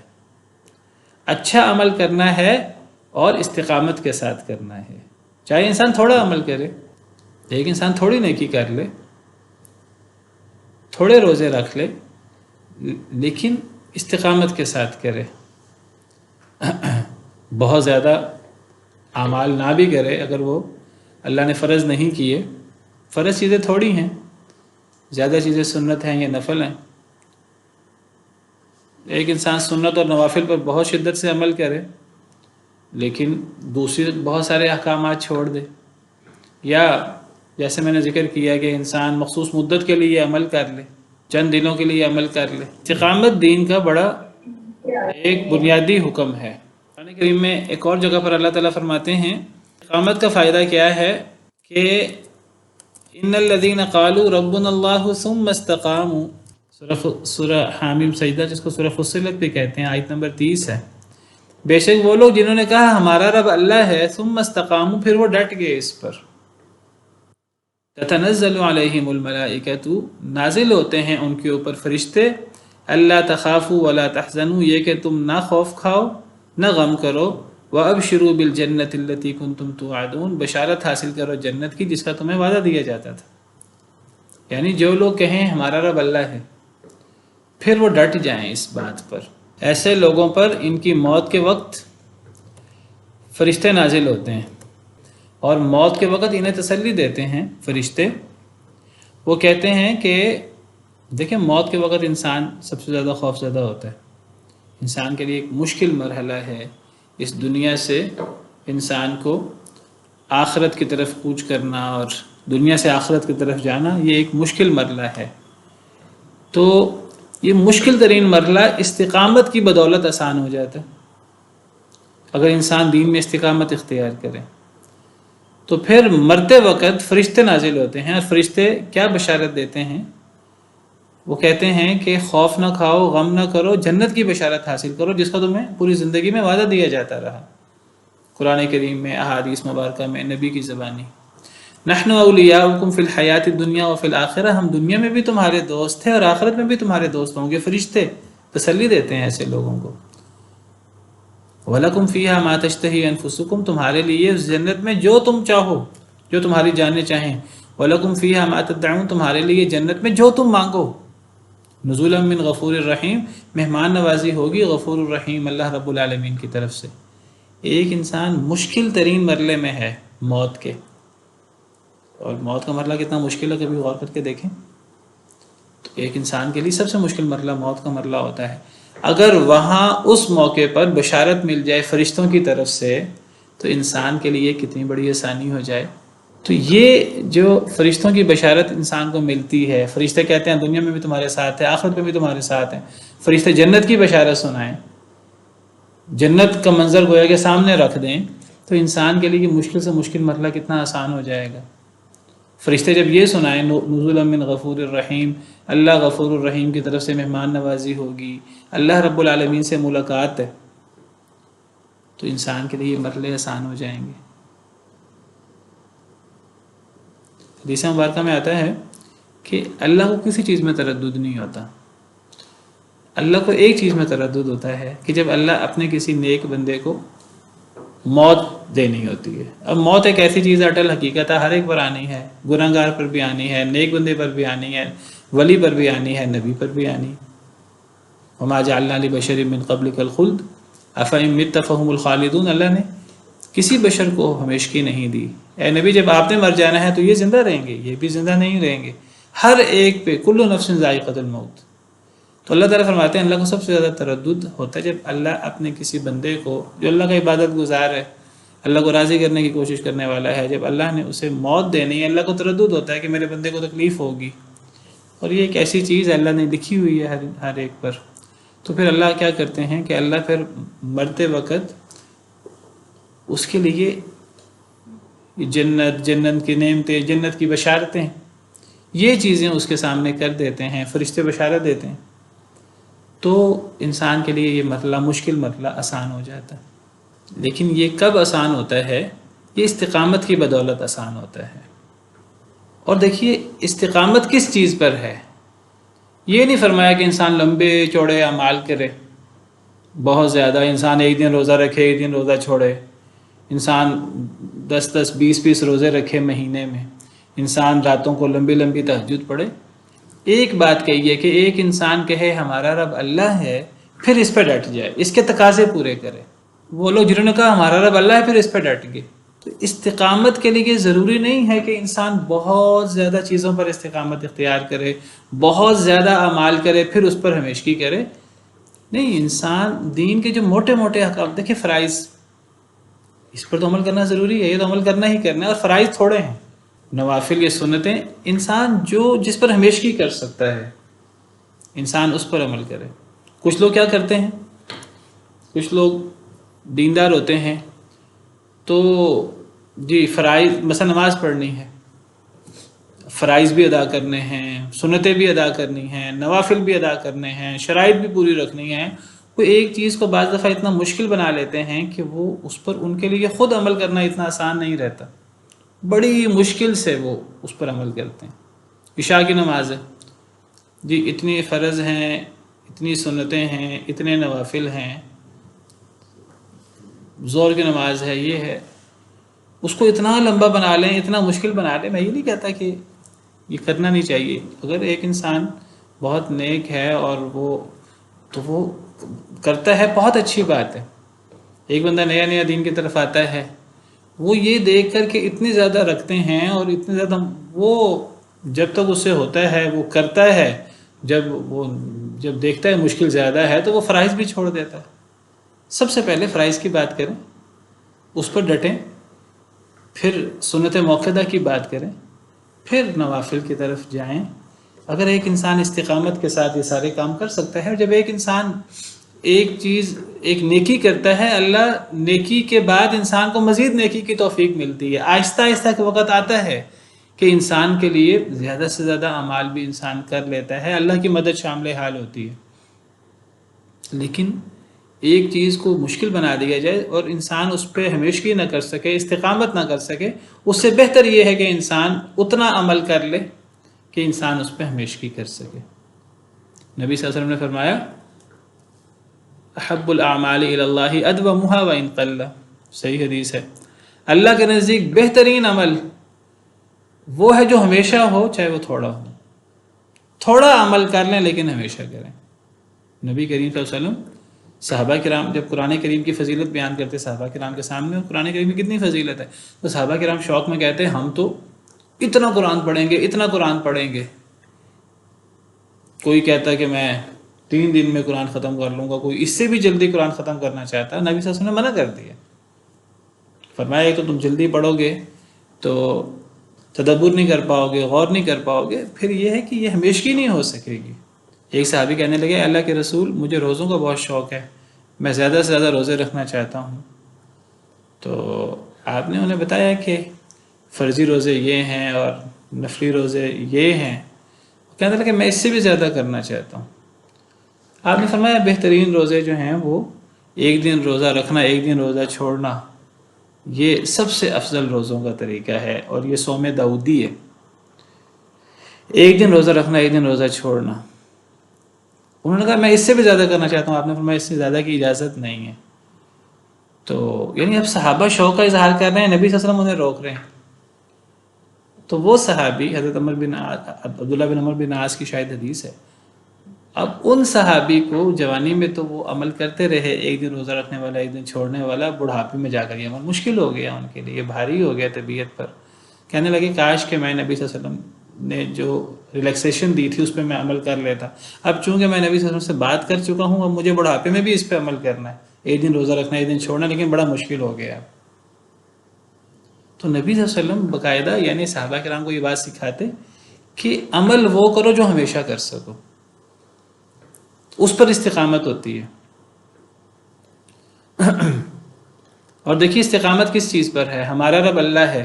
اچھا عمل کرنا ہے اور استقامت کے ساتھ کرنا ہے۔ چاہے انسان تھوڑا عمل کرے، ایک انسان تھوڑی نیکی کر لے، تھوڑے روزے رکھ لے، لیکن استقامت کے ساتھ کرے، بہت زیادہ اعمال نہ بھی کرے اگر وہ اللہ نے فرض نہیں کیے۔ فرض چیزیں تھوڑی ہیں، زیادہ چیزیں سنت ہیں یا نفل ہیں۔ ایک انسان سنت اور نوافل پر بہت شدت سے عمل کرے لیکن دوسری بہت سارے احکامات چھوڑ دے، یا جیسے میں نے ذکر کیا کہ انسان مخصوص مدت کے لیے عمل کر لے، چند دنوں کے لیے عمل کر لے۔ استقامت دین کا بڑا ایک بنیادی حکم ہے۔ قرآن کریم میں ایک اور جگہ پر اللہ تعالیٰ فرماتے ہیں استقامت کا فائدہ کیا ہے کہ ان الذین قالوا ربنا اللہ ثم استقاموا سورہ حامیم سجدہ، جس کو سورہ فصلت بھی کہتے ہیں، آیت نمبر 30 ہے۔ بے شک وہ لوگ جنہوں نے کہا ہمارا رب اللہ ہے، ثم استقاموا، پھر وہ ڈٹ گئے اس پر، تتنزل علیہم الملائکۃ، نازل ہوتے ہیں ان کے اوپر فرشتے، اللہ تخافوا ولا تحزنوا، یہ کہ تم نہ خوف کھاؤ نہ غم کرو، وابشروا بالجنۃ التي کنتم توعدون، بشارت حاصل کرو جنت کی جس کا تمہیں وعدہ دیا جاتا تھا۔ یعنی جو لوگ کہیں ہمارا رب اللہ ہے، پھر وہ ڈٹ جائیں اس بات پر، ایسے لوگوں پر ان کی موت کے وقت فرشتے نازل ہوتے ہیں، اور موت کے وقت انہیں تسلی دیتے ہیں فرشتے۔ وہ کہتے ہیں کہ دیکھیں، موت کے وقت انسان سب سے زیادہ خوف زدہ ہوتا ہے، انسان کے لیے ایک مشکل مرحلہ ہے اس دنیا سے انسان کو آخرت کی طرف کوچ کرنا، اور دنیا سے آخرت کی طرف جانا، یہ ایک مشکل مرحلہ ہے۔ تو یہ مشکل ترین مرحلہ استقامت کی بدولت آسان ہو جاتا ہے، اگر انسان دین میں استقامت اختیار کرے تو پھر مرتے وقت فرشتے نازل ہوتے ہیں، اور فرشتے کیا بشارت دیتے ہیں؟ وہ کہتے ہیں کہ خوف نہ کھاؤ، غم نہ کرو، جنت کی بشارت حاصل کرو جس کا تمہیں پوری زندگی میں وعدہ دیا جاتا رہا، قرآن کریم میں، احادیث مبارکہ میں، نبی کی زبانی۔ نحن اولیاؤکم فی الحیات الدنیا وفی الآخرہ، ہم دنیا میں بھی تمہارے دوست ہیں اور آخرت میں بھی تمہارے دوست ہوں گے۔ فرشتے تسلی دیتے ہیں ایسے لوگوں کو۔ وَلَكُمْ فِيهَا مَا تَشْتَهِي أَنفُسُكُمْ، تمہارے لیے اس جنت میں جو تم چاہو، جو تمہاری جانیں چاہیں۔ وَلَكُمْ فِيهَا مَا تَدَّعُونَ، تمہارے لیے جنت میں جو تم مانگو۔ نزولا من غفور الرحیم، مہمان نوازی ہوگی غفور الرحیم اللہ رب العالمین کی طرف سے۔ ایک انسان مشکل ترین مرحلے میں ہے موت کے، اور موت کا مرحلہ کتنا مشکل ہے کبھی غور کر کے دیکھیں۔ تو ایک انسان کے لیے سب سے مشکل مرحلہ موت کا مرحلہ ہوتا ہے، اگر وہاں اس موقع پر بشارت مل جائے فرشتوں کی طرف سے تو انسان کے لیے کتنی بڑی آسانی ہو جائے۔ تو یہ جو فرشتوں کی بشارت انسان کو ملتی ہے، فرشتے کہتے ہیں دنیا میں بھی تمہارے ساتھ ہے، آخرت میں بھی تمہارے ساتھ ہیں، فرشتے جنت کی بشارت سنائیں، جنت کا منظر گویا کہ سامنے رکھ دیں، تو انسان کے لیے یہ مشکل سے مشکل مرحلہ کتنا آسان ہو جائے گا۔ فرشتے جب یہ سنائیں نزولا من غفور الرحیم، اللہ غفور الرحیم کی طرف سے مہمان نوازی ہوگی، اللہ رب العالمین سے ملاقات ہے، تو انسان کے لیے یہ مرحلے آسان ہو جائیں گے۔ حدیث مبارکہ میں آتا ہے کہ اللہ کو کسی چیز میں تردد نہیں ہوتا، اللہ کو ایک چیز میں تردد ہوتا ہے کہ جب اللہ اپنے کسی نیک بندے کو موت دینی ہوتی ہے۔ اب موت ایک ایسی چیز ہے، اٹل حقیقت ہے، ہر ایک پر آنی ہے، گناہ گار پر بھی آنی ہے، نیک بندے پر بھی آنی ہے، ولی پر بھی آنی ہے، نبی پر بھی آنی ہے۔ وما جعلنا لبشر من قبلک الخلد افإن مت فهم الخالدون، اللہ نے کسی بشر کو ہمیشگی نہیں دی۔ اے نبی، جب آپ نے مر جانا ہے تو یہ زندہ رہیں گے، یہ بھی زندہ نہیں رہیں گے، ہر ایک پہ کل نفس ذائقۃ الموت۔ تو اللہ تعالیٰ فرماتے ہیں اللہ کو سب سے زیادہ تردد ہوتا ہے جب اللہ اپنے کسی بندے کو، جو اللہ کا عبادت گزار ہے، اللہ کو راضی کرنے کی کوشش کرنے والا ہے، جب اللہ نے اسے موت دینی ہے، اللہ کو تردد ہوتا ہے کہ میرے بندے کو تکلیف ہوگی، اور یہ ایک ایسی چیز اللہ نے لکھی ہوئی ہے ہر ایک پر۔ تو پھر اللہ کیا کرتے ہیں کہ اللہ پھر مرتے وقت اس کے لیے جنت کی نعمتیں، جنت کی بشارتیں، یہ چیزیں اس کے سامنے کر دیتے ہیں، فرشتے بشارت دیتے ہیں، تو انسان کے لیے یہ مرحلہ، مشکل مرحلہ آسان ہو جاتا ہے۔ لیکن یہ کب آسان ہوتا ہے؟ یہ استقامت کی بدولت آسان ہوتا ہے۔ اور دیکھیے استقامت کس چیز پر ہے؟ یہ نہیں فرمایا کہ انسان لمبے چوڑے اعمال کرے، بہت زیادہ، انسان ایک دن روزہ رکھے، ایک دن روزہ چھوڑے، انسان 10 20 روزے رکھے مہینے میں، انسان راتوں کو لمبی لمبی تہجد پڑھے۔ ایک بات کہیے کہ ایک انسان کہے ہمارا رب اللہ ہے، پھر اس پہ ڈٹ جائے، اس کے تقاضے پورے کرے۔ وہ لوگ جنہوں نے کہا ہمارا رب اللہ ہے پھر اس پہ ڈٹ گئے۔ تو استقامت کے لیے ضروری نہیں ہے کہ انسان بہت زیادہ چیزوں پر استقامت اختیار کرے، بہت زیادہ اعمال کرے، پھر اس پر ہمیشگی کرے۔ نہیں، انسان دین کے جو موٹے موٹے احکام، دیکھیں فرائض، اس پر تو عمل کرنا ضروری ہے، یہ تو عمل کرنا ہی کرنا ہے، اور فرائض تھوڑے ہیں، نوافل یا سنتیں انسان جس پر ہمیشگی کر سکتا ہے انسان اس پر عمل کرے۔ کچھ لوگ کیا کرتے ہیں، کچھ لوگ دیندار ہوتے ہیں تو جی فرائض، مثلا نماز پڑھنی ہے، فرائض بھی ادا کرنے ہیں، سنتیں بھی ادا کرنی ہیں، نوافل بھی ادا کرنے ہیں، شرائط بھی پوری رکھنی ہیں، وہ ایک چیز کو بعض دفعہ اتنا مشکل بنا لیتے ہیں کہ وہ اس پر ان کے لیے خود عمل کرنا اتنا آسان نہیں رہتا، بڑی مشکل سے وہ اس پر عمل کرتے ہیں۔ عشاء کی نماز ہے جی، اتنی فرض ہیں، اتنی سنتیں ہیں، اتنے نوافل ہیں، ظہر کی نماز ہے، یہ ہے، اس کو اتنا لمبا بنا لیں، اتنا مشکل بنا لیں۔ میں یہ نہیں کہتا کہ یہ کرنا نہیں چاہیے، اگر ایک انسان بہت نیک ہے اور وہ کرتا ہے، بہت اچھی بات ہے۔ ایک بندہ نیا نیا دین کی طرف آتا ہے، وہ یہ دیکھ کر کہ اتنی زیادہ رکھتے ہیں اور اتنے زیادہ، وہ جب تک اس سے ہوتا ہے وہ کرتا ہے، جب دیکھتا ہے مشکل زیادہ ہے تو وہ فرائض بھی چھوڑ دیتا ہے۔ سب سے پہلے فرائض کی بات کریں، اس پر ڈٹیں، پھر سنت موقدہ کی بات کریں، پھر نوافل کی طرف جائیں۔ اگر ایک انسان استقامت کے ساتھ یہ سارے کام کر سکتا ہے، اور جب ایک انسان ایک نیکی کرتا ہے، اللہ نیکی کے بعد انسان کو مزید نیکی کی توفیق ملتی ہے۔ آہستہ آہستہ کے وقت آتا ہے کہ انسان کے لیے زیادہ سے زیادہ اعمال بھی انسان کر لیتا ہے، اللہ کی مدد شامل حال ہوتی ہے۔ لیکن ایک چیز کو مشکل بنا دیا جائے اور انسان اس پہ ہمیشگی نہ کر سکے، استقامت نہ کر سکے، اس سے بہتر یہ ہے کہ انسان اتنا عمل کر لے کہ انسان اس پہ ہمیشگی کر سکے۔ نبی صلی اللہ علیہ وسلم نے فرمایا احب الاعمال الی اللہ ادومها وان قل، صحیح حدیث ہے، اللہ کے نزدیک بہترین عمل وہ ہے جو ہمیشہ ہو، چاہے وہ تھوڑا ہو۔ تھوڑا عمل کر لیں لیکن ہمیشہ کریں۔ نبی کریم صلی اللہ علیہ وسلم صحابہ کرام جب قرآن کریم کی فضیلت بیان کرتے صحابہ کرام کے سامنے، اور قرآن کریم کی کتنی فضیلت ہے، تو صحابہ کرام شوق میں کہتے ہیں ہم تو اتنا قرآن پڑھیں گے، اتنا قرآن پڑھیں گے۔ کوئی کہتا ہے کہ میں 3 دن میں قرآن ختم کر لوں گا، کوئی اس سے بھی جلدی قرآن ختم کرنا چاہتا ہے۔ نبی صلی اللہ علیہ وسلم نے منع کر دیا، فرمایا کہ تم جلدی پڑھو گے تو تدبر نہیں کر پاؤ گے، غور نہیں کر پاؤ گے، پھر یہ ہے کہ یہ ہمیشگی نہیں ہو سکے گی۔ ایک صحابی کہنے لگے اللہ کے رسول مجھے روزوں کا بہت شوق ہے، میں زیادہ سے زیادہ روزے رکھنا چاہتا ہوں۔ تو آپ نے انہیں بتایا کہ فرضی روزے یہ ہیں اور نفلی روزے یہ ہیں، کہنے لگے میں اس سے بھی زیادہ کرنا چاہتا ہوں۔ آپ نے فرمایا بہترین روزے جو ہیں وہ ایک دن روزہ رکھنا، ایک دن روزہ چھوڑنا، یہ سب سے افضل روزوں کا طریقہ ہے، اور یہ صوم داؤدی ہے، ایک دن روزہ رکھنا، ایک دن روزہ چھوڑنا۔ انہوں نے کہا میں اس سے بھی زیادہ کرنا چاہتا ہوں۔ آپ نے فرمایا اس سے زیادہ کی اجازت نہیں ہے۔ تو یعنی اب صحابہ شوق کا اظہار کر رہے ہیں، نبی صلی اللہ علیہ وسلم انہیں روک رہے ہیں۔ تو وہ صحابی حضرت عبداللہ بن عمر بن عاص کی شاید حدیث ہے، اب ان صحابی کو جوانی میں تو وہ عمل کرتے رہے، ایک دن روزہ رکھنے والا، ایک دن چھوڑنے والا، بڑھاپے میں جا کر یہ عمل مشکل ہو گیا ان کے لیے، بھاری ہو گیا طبیعت پر۔ کہنے لگے کاش کہ میں نبی صلی اللہ علیہ وسلم نے جو ریلیکسیشن دی تھی اس پہ میں عمل کر لیتا، اب چونکہ میں نبی صلی اللہ علیہ وسلم سے بات کر چکا ہوں، اب مجھے بڑھاپے میں بھی اس پہ عمل کرنا ہے، ایک دن روزہ رکھنا، ایک دن چھوڑنا، لیکن بڑا مشکل ہو گیا۔ تو نبی صلی اللہ علیہ وسلم باقاعدہ یعنی صحابہ کرام کو یہ بات سکھاتے کہ عمل وہ کرو جو ہمیشہ کر سکو، اس پر استقامت ہوتی ہے۔ اور دیکھیے استقامت کس چیز پر ہے؟ ہمارا رب اللہ ہے۔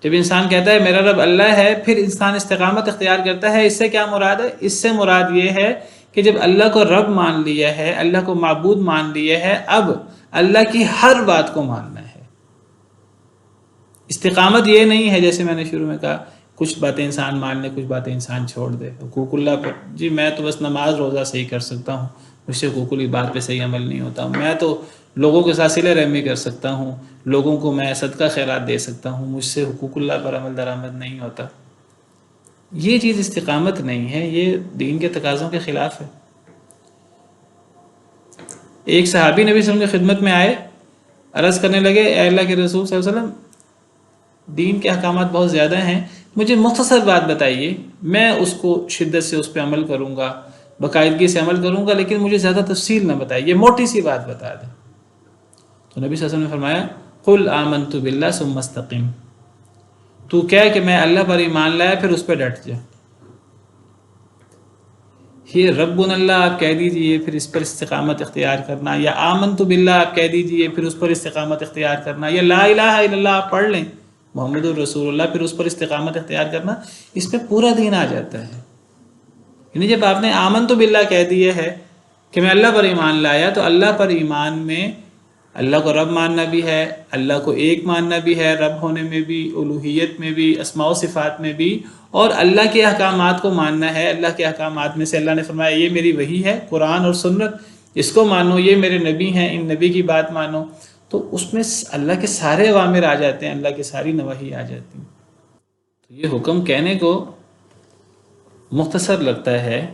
جب انسان کہتا ہے میرا رب اللہ ہے، پھر انسان استقامت اختیار کرتا ہے۔ اس سے کیا مراد ہے؟ اس سے مراد یہ ہے کہ جب اللہ کو رب مان لیا ہے، اللہ کو معبود مان لیا ہے، اب اللہ کی ہر بات کو ماننا ہے۔ استقامت یہ نہیں ہے جیسے میں نے شروع میں کہا کچھ باتیں انسان مان لے، کچھ باتیں انسان چھوڑ دے۔ حقوق اللہ پر جی میں تو بس نماز روزہ صحیح کر سکتا ہوں، مجھ سے حقوق العباد پہ صحیح عمل نہیں ہوتا، میں تو لوگوں کے ساتھ صلہ رحمی کر سکتا ہوں، لوگوں کو میں صدقہ خیرات دے سکتا ہوں، مجھ سے حقوق اللہ پر عمل درآمد نہیں ہوتا۔ یہ چیز استقامت نہیں ہے، یہ دین کے تقاضوں کے خلاف ہے۔ ایک صحابی نبی صلی اللہ علیہ وسلم کی خدمت میں آئے، عرض کرنے لگے اے اللہ کے رسول صلی اللہ علیہ وسلم دین کے احکامات بہت زیادہ ہیں، مجھے مختصر بات بتائیے، میں اس کو شدت سے اس پہ عمل کروں گا، باقاعدگی سے عمل کروں گا، لیکن مجھے زیادہ تفصیل نہ بتائیے، موٹی سی بات بتا دیں۔ تو نبی صلی اللہ علیہ وسلم نے فرمایا قل آمنت باللہ ثم استقم، تو کہہ کہ میں اللہ پر ایمان لایا پھر اس پہ ڈٹ جا۔ یہ ربنا اللہ آپ کہہ دیجئے پھر اس پر استقامت اختیار کرنا، یا آمنت باللہ آپ کہہ دیجئے پھر اس پر استقامت اختیار کرنا، یا لا الہ الا اللہ آپ پڑھ لیں محمد الرسول اللہ، پھر اس پر استقامت اختیار کرنا، اس میں پورا دین آ جاتا ہے۔ یعنی جب آپ نے آمنت باللہ کہہ دیا ہے کہ میں اللہ پر ایمان لایا، تو اللہ پر ایمان میں اللہ کو رب ماننا بھی ہے، اللہ کو ایک ماننا بھی ہے، رب ہونے میں بھی، الوہیت میں بھی، اسماء و صفات میں بھی، اور اللہ کے احکامات کو ماننا ہے۔ اللہ کے احکامات میں سے اللہ نے فرمایا یہ میری وحی ہے، قرآن اور سنت، اس کو مانو، یہ میرے نبی ہیں، ان نبی کی بات مانو۔ تو اس میں اللہ کے سارے اوامر آ جاتے ہیں، اللہ کی ساری نواہی آ جاتی ہیں۔ تو یہ حکم کہنے کو مختصر لگتا ہے،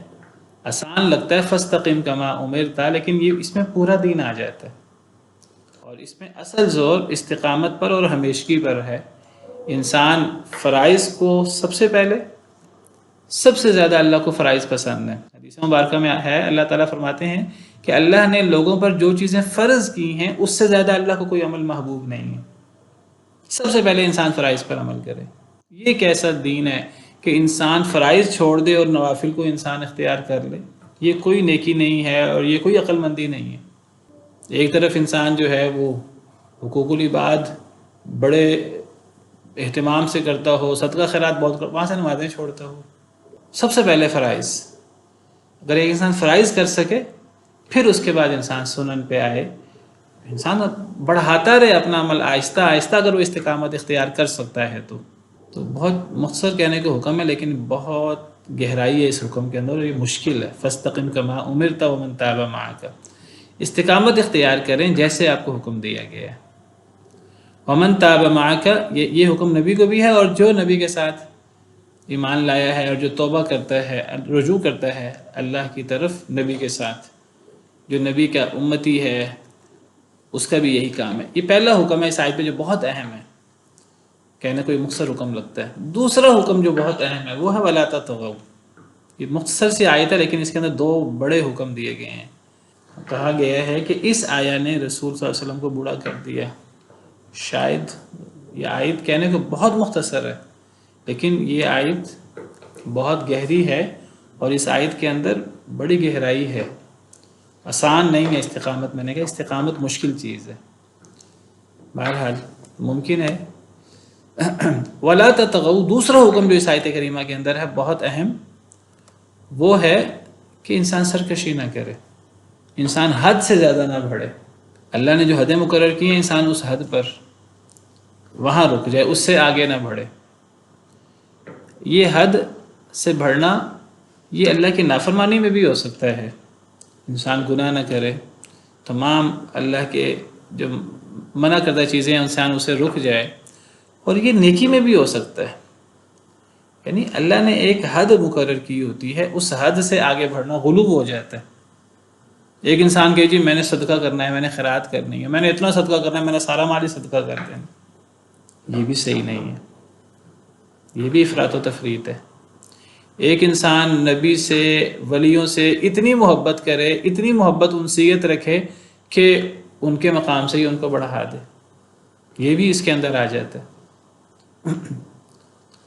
آسان لگتا ہے، فاستقم کما امرت، لیکن یہ اس میں پورا دین آ جاتا ہے، اور اس میں اصل زور استقامت پر اور ہمیشگی پر ہے۔ انسان فرائض کو سب سے پہلے، سب سے زیادہ اللہ کو فرائض پسند ہے۔ حدیث مبارکہ میں ہے، اللہ تعالیٰ فرماتے ہیں کہ اللہ نے لوگوں پر جو چیزیں فرض کی ہیں اس سے زیادہ اللہ کو کوئی عمل محبوب نہیں ہے۔ سب سے پہلے انسان فرائض پر عمل کرے۔ یہ کیسا دین ہے کہ انسان فرائض چھوڑ دے اور نوافل کو انسان اختیار کر لے؟ یہ کوئی نیکی نہیں ہے، اور یہ کوئی عقل مندی نہیں ہے۔ ایک طرف انسان جو ہے وہ حقوق العباد بڑے اہتمام سے کرتا ہو، صدقہ خیرات بہت کرتا، وہاں سے نمازیں چھوڑتا ہو۔ سب سے پہلے فرائض، اگر ایک انسان فرائض کر سکے پھر اس کے بعد انسان سنن پہ آئے، انسان بڑھاتا رہے اپنا عمل آہستہ آہستہ، اگر وہ استقامت اختیار کر سکتا ہے تو بہت مختصر کہنے کو حکم ہے، لیکن بہت گہرائی ہے اس حکم کے اندر، اور یہ مشکل ہے۔ فاستقم کما امرت ومن تاب معک، استقامت اختیار کریں جیسے آپ کو حکم دیا گیا ہے۔ ومن تاب معک، یہ حکم نبی کو بھی ہے، اور جو نبی کے ساتھ ایمان لایا ہے اور جو توبہ کرتا ہے، رجوع کرتا ہے اللہ کی طرف نبی کے ساتھ، جو نبی کا امتی ہے، اس کا بھی یہی کام ہے۔ یہ پہلا حکم ہے اس آیت پہ جو بہت اہم ہے، کہنا کوئی مختصر حکم لگتا ہے۔ دوسرا حکم جو بہت اہم ہے وہ ہے ولا تطغوا۔ یہ مختصر سی آیت ہے، لیکن اس کے اندر دو بڑے حکم دیے گئے ہیں۔ کہا گیا ہے کہ اس آیا نے رسول صلی اللہ علیہ وسلم کو بوڑھا کر دیا۔ شاید یہ آیت کہنے کو بہت مختصر ہے، لیکن یہ آیت بہت گہری ہے، اور اس آیت کے اندر بڑی گہرائی ہے۔ آسان نہیں ہے استقامت، میں نے کہا استقامت مشکل چیز ہے، بہرحال ممکن ہے۔ ولا تطغوا، دوسرا حکم جو اس آیت کریمہ کے اندر ہے بہت اہم، وہ ہے کہ انسان سرکشی نہ کرے، انسان حد سے زیادہ نہ بڑھے۔ اللہ نے جو حدیں مقرر کی ہیں، انسان اس حد پر وہاں رک جائے، اس سے آگے نہ بڑھے۔ یہ حد سے بڑھنا یہ اللہ کی نافرمانی میں بھی ہو سکتا ہے، انسان گناہ نہ کرے، تمام اللہ کے جو منع کردہ چیزیں انسان اسے رک جائے، اور یہ نیکی میں بھی ہو سکتا ہے۔ یعنی اللہ نے ایک حد مقرر کی ہوتی ہے، اس حد سے آگے بڑھنا غلو ہو جاتا ہے۔ ایک انسان کہ جی میں نے صدقہ کرنا ہے، میں نے خیرات کرنی ہے، میں نے اتنا صدقہ کرنا ہے، میں نے سارا مال ہی صدقہ کر دینا، یہ بھی صحیح نہیں ہے، یہ بھی افراط و تفریط ہے۔ ایک انسان نبی سے، ولیوں سے اتنی محبت کرے، اتنی محبت انسیت رکھے کہ ان کے مقام سے ہی ان کو بڑھا دے، یہ بھی اس کے اندر آ جاتا ہے۔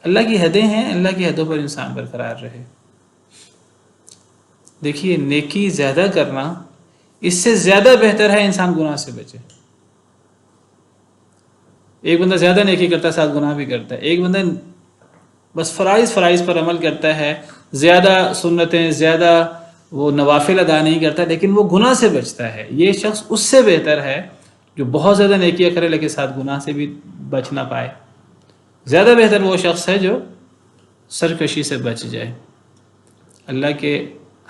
اللہ کی حدیں ہیں، اللہ کی حدوں پر انسان برقرار رہے۔ دیکھیے نیکی زیادہ کرنا، اس سے زیادہ بہتر ہے انسان گناہ سے بچے۔ ایک بندہ زیادہ نیکی کرتا ہے، ساتھ گناہ بھی کرتا ہے۔ ایک بندہ بس فرائض پر عمل کرتا ہے، زیادہ سنتیں، زیادہ وہ نوافل ادا نہیں کرتا، لیکن وہ گناہ سے بچتا ہے۔ یہ شخص اس سے بہتر ہے جو بہت زیادہ نیکیاں کرے لیکن ساتھ گناہ سے بھی بچ نہ پائے۔ زیادہ بہتر وہ شخص ہے جو سرکشی سے بچ جائے۔ اللہ کے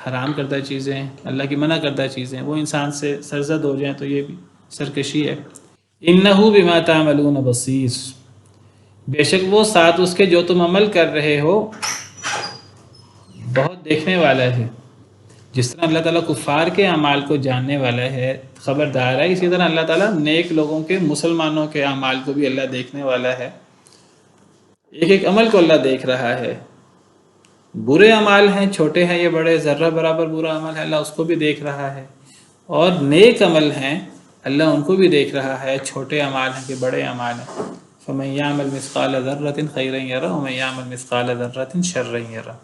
حرام کردہ چیزیں، اللہ کی منع کردہ چیزیں وہ انسان سے سرزد ہو جائیں تو یہ بھی سرکشی ہے۔ اِنَّهُ بِمَا تَعْمَلُونَ بَصِيرٌ، بے شک وہ ساتھ اس کے جو تم عمل کر رہے ہو بہت دیکھنے والا ہے۔ جس طرح اللہ تعالیٰ کفار کے اعمال کو جاننے والا ہے، خبردار ہے، اسی طرح اللہ تعالیٰ نیک لوگوں کے، مسلمانوں کے اعمال کو بھی اللہ دیکھنے والا ہے۔ ایک ایک عمل کو اللہ دیکھ رہا ہے۔ برے اعمال ہیں، چھوٹے ہیں یا بڑے، ذرہ برابر برا عمل ہے، اللہ اس کو بھی دیکھ رہا ہے، اور نیک عمل ہیں اللہ ان کو بھی دیکھ رہا ہے، چھوٹے اعمال ہیں کہ بڑے اعمال ہیں۔ فَمَن يَعْمَلْ مِثْقَالَ ذَرَّةٍ خَيْرًا يَرَهُ وَمَن يَعْمَلْ مِثْقَالَ ذَرَّةٍ شَرًّا يَرَهُ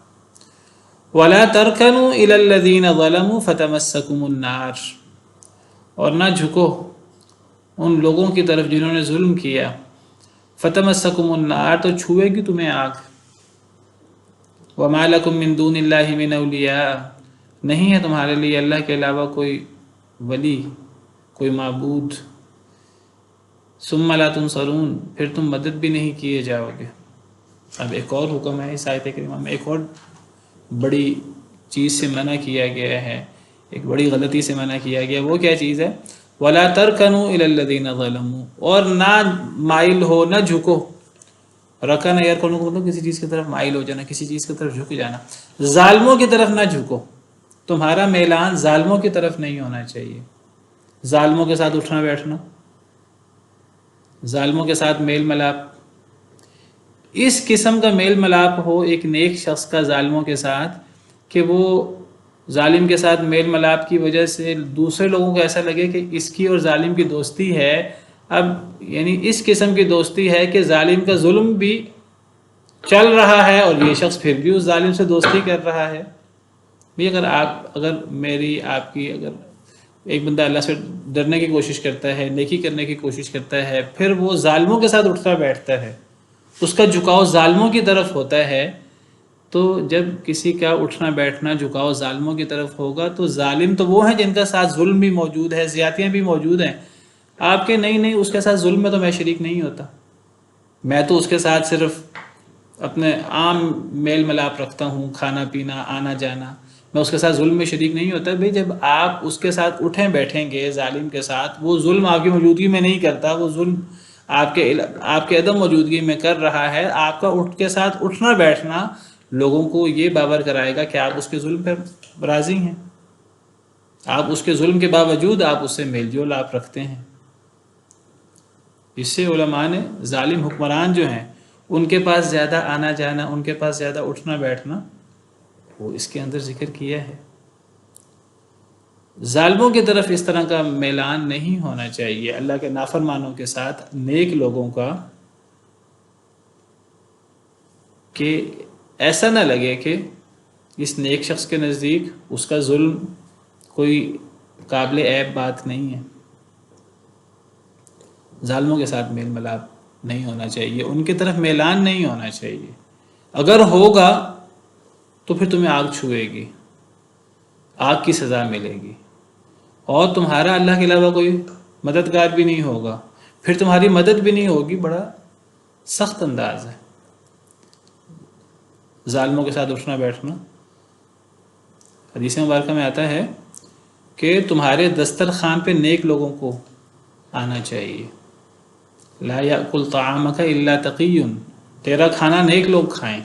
وَلَا تَرْكَنُوا إِلَى الَّذِينَ ظَلَمُوا فَتَمَسَّكُمُ النَّارُ، اور نہ جھکو ان لوگوں کی طرف جنہوں نے ظلم کیا، فتمسکم النار، تو چھوئے گی تمہیں آگ، وما لکم من دون اللہ من اولیاء، نہیں ہے تمہارے لیے اللہ کے علاوہ کوئی ولی، کوئی معبود، ثم لا تنصرون، پھر تم مدد بھی نہیں کیے جاؤ گے۔ اب ایک اور حکم ہے اس آیت کریمہ میں، ایک اور بڑی چیز سے منع کیا گیا ہے، ایک بڑی غلطی سے منع کیا گیا، وہ کیا چیز ہے؟ وَلَا تَرْكَنُوا إِلَى الَّذِينَ ظَلَمُوا، اور نہ مائل ہو، نہ جھکو، رکن ایئر کو مطلب کسی چیز کی طرف مائل ہو جانا، کسی چیز کی طرف جھک جانا، ظالموں کی طرف نہ جھکو، تمہارا میلان ظالموں کی طرف نہیں ہونا چاہیے، ظالموں کے ساتھ اٹھنا بیٹھنا، ظالموں کے ساتھ میل ملاپ، اس قسم کا میل ملاپ ہو ایک نیک شخص کا ظالموں کے ساتھ کہ وہ ظالم کے ساتھ میل ملاپ کی وجہ سے دوسرے لوگوں کو ایسا لگے کہ اس کی اور ظالم کی دوستی ہے، اب یعنی اس قسم کی دوستی ہے کہ ظالم کا ظلم بھی چل رہا ہے اور یہ شخص پھر بھی اس ظالم سے دوستی کر رہا ہے۔ بھی اگر میری آپ کی اگر ایک بندہ اللہ سے ڈرنے کی کوشش کرتا ہے، نیکی کرنے کی کوشش کرتا ہے، پھر وہ ظالموں کے ساتھ اٹھتا بیٹھتا ہے، اس کا جھکاؤ ظالموں کی طرف ہوتا ہے، تو جب کسی کا اٹھنا بیٹھنا جھکاؤ ظالموں کی طرف ہوگا تو ظالم تو وہ ہیں جن کا ساتھ ظلم بھی موجود ہے، زیادتیاں بھی موجود ہیں، آپ کے نہیں اس کے ساتھ ظلم میں تو میں شریک نہیں ہوتا، میں تو اس کے ساتھ صرف اپنے عام میل ملاپ رکھتا ہوں، کھانا پینا آنا جانا، میں اس کے ساتھ ظلم میں شریک نہیں ہوتا۔ بھئی جب آپ اس کے ساتھ اٹھیں بیٹھیں گے ظالم کے ساتھ، وہ ظلم آپ کی موجودگی میں نہیں کرتا، وہ ظلم آپ کے عدم موجودگی میں کر رہا ہے، آپ کا کے ساتھ اٹھنا بیٹھنا لوگوں کو یہ باور کرائے گا کہ آپ اس کے ظلم پر راضی ہیں، آپ اس کے ظلم کے باوجود آپ اس سے میل جول آپ رکھتے ہیں۔ اس سے علماء نے ظالم حکمران جو ہیں ان کے پاس زیادہ آنا جانا، ان کے پاس زیادہ اٹھنا بیٹھنا، وہ اس کے اندر ذکر کیا ہے۔ ظالموں کی طرف اس طرح کا میلان نہیں ہونا چاہیے اللہ کے نافرمانوں کے ساتھ نیک لوگوں کا، کہ ایسا نہ لگے کہ اس نیک شخص کے نزدیک اس کا ظلم کوئی قابل عیب بات نہیں ہے۔ ظالموں کے ساتھ میل ملاپ نہیں ہونا چاہیے، ان کی طرف میلان نہیں ہونا چاہیے، اگر ہوگا تو پھر تمہیں آگ چھوئے گی، آگ کی سزا ملے گی، اور تمہارا اللہ کے علاوہ کوئی مددگار بھی نہیں ہوگا، پھر تمہاری مدد بھی نہیں ہوگی۔ بڑا سخت انداز ہے ظالموں کے ساتھ اٹھنا بیٹھنا۔ حدیث مبارکہ میں آتا ہے کہ تمہارے دسترخوان پہ نیک لوگوں کو آنا چاہیے، لا یأکل طعامک الا تقی، تیرا کھانا نیک لوگ کھائیں،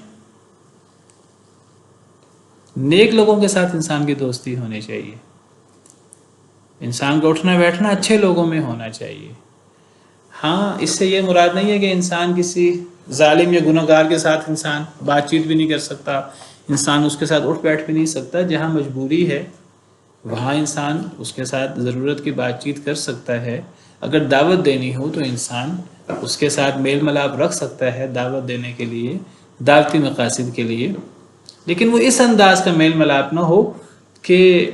نیک لوگوں کے ساتھ انسان کی دوستی ہونی چاہیے، انسان کا اٹھنا بیٹھنا اچھے لوگوں میں ہونا چاہیے۔ ہاں اس سے یہ مراد نہیں ہے کہ انسان کسی ظالم یا گنہگار کے ساتھ انسان بات چیت بھی نہیں کر سکتا، انسان اس کے ساتھ اٹھ بیٹھ بھی نہیں سکتا، جہاں مجبوری ہے وہاں انسان اس کے ساتھ ضرورت کی بات چیت کر سکتا ہے، اگر دعوت دینی ہو تو انسان اس کے ساتھ میل ملاپ رکھ سکتا ہے دعوت دینے کے لیے، دعوتی مقاصد کے لیے، لیکن وہ اس انداز کا میل ملاپ نہ ہو کہ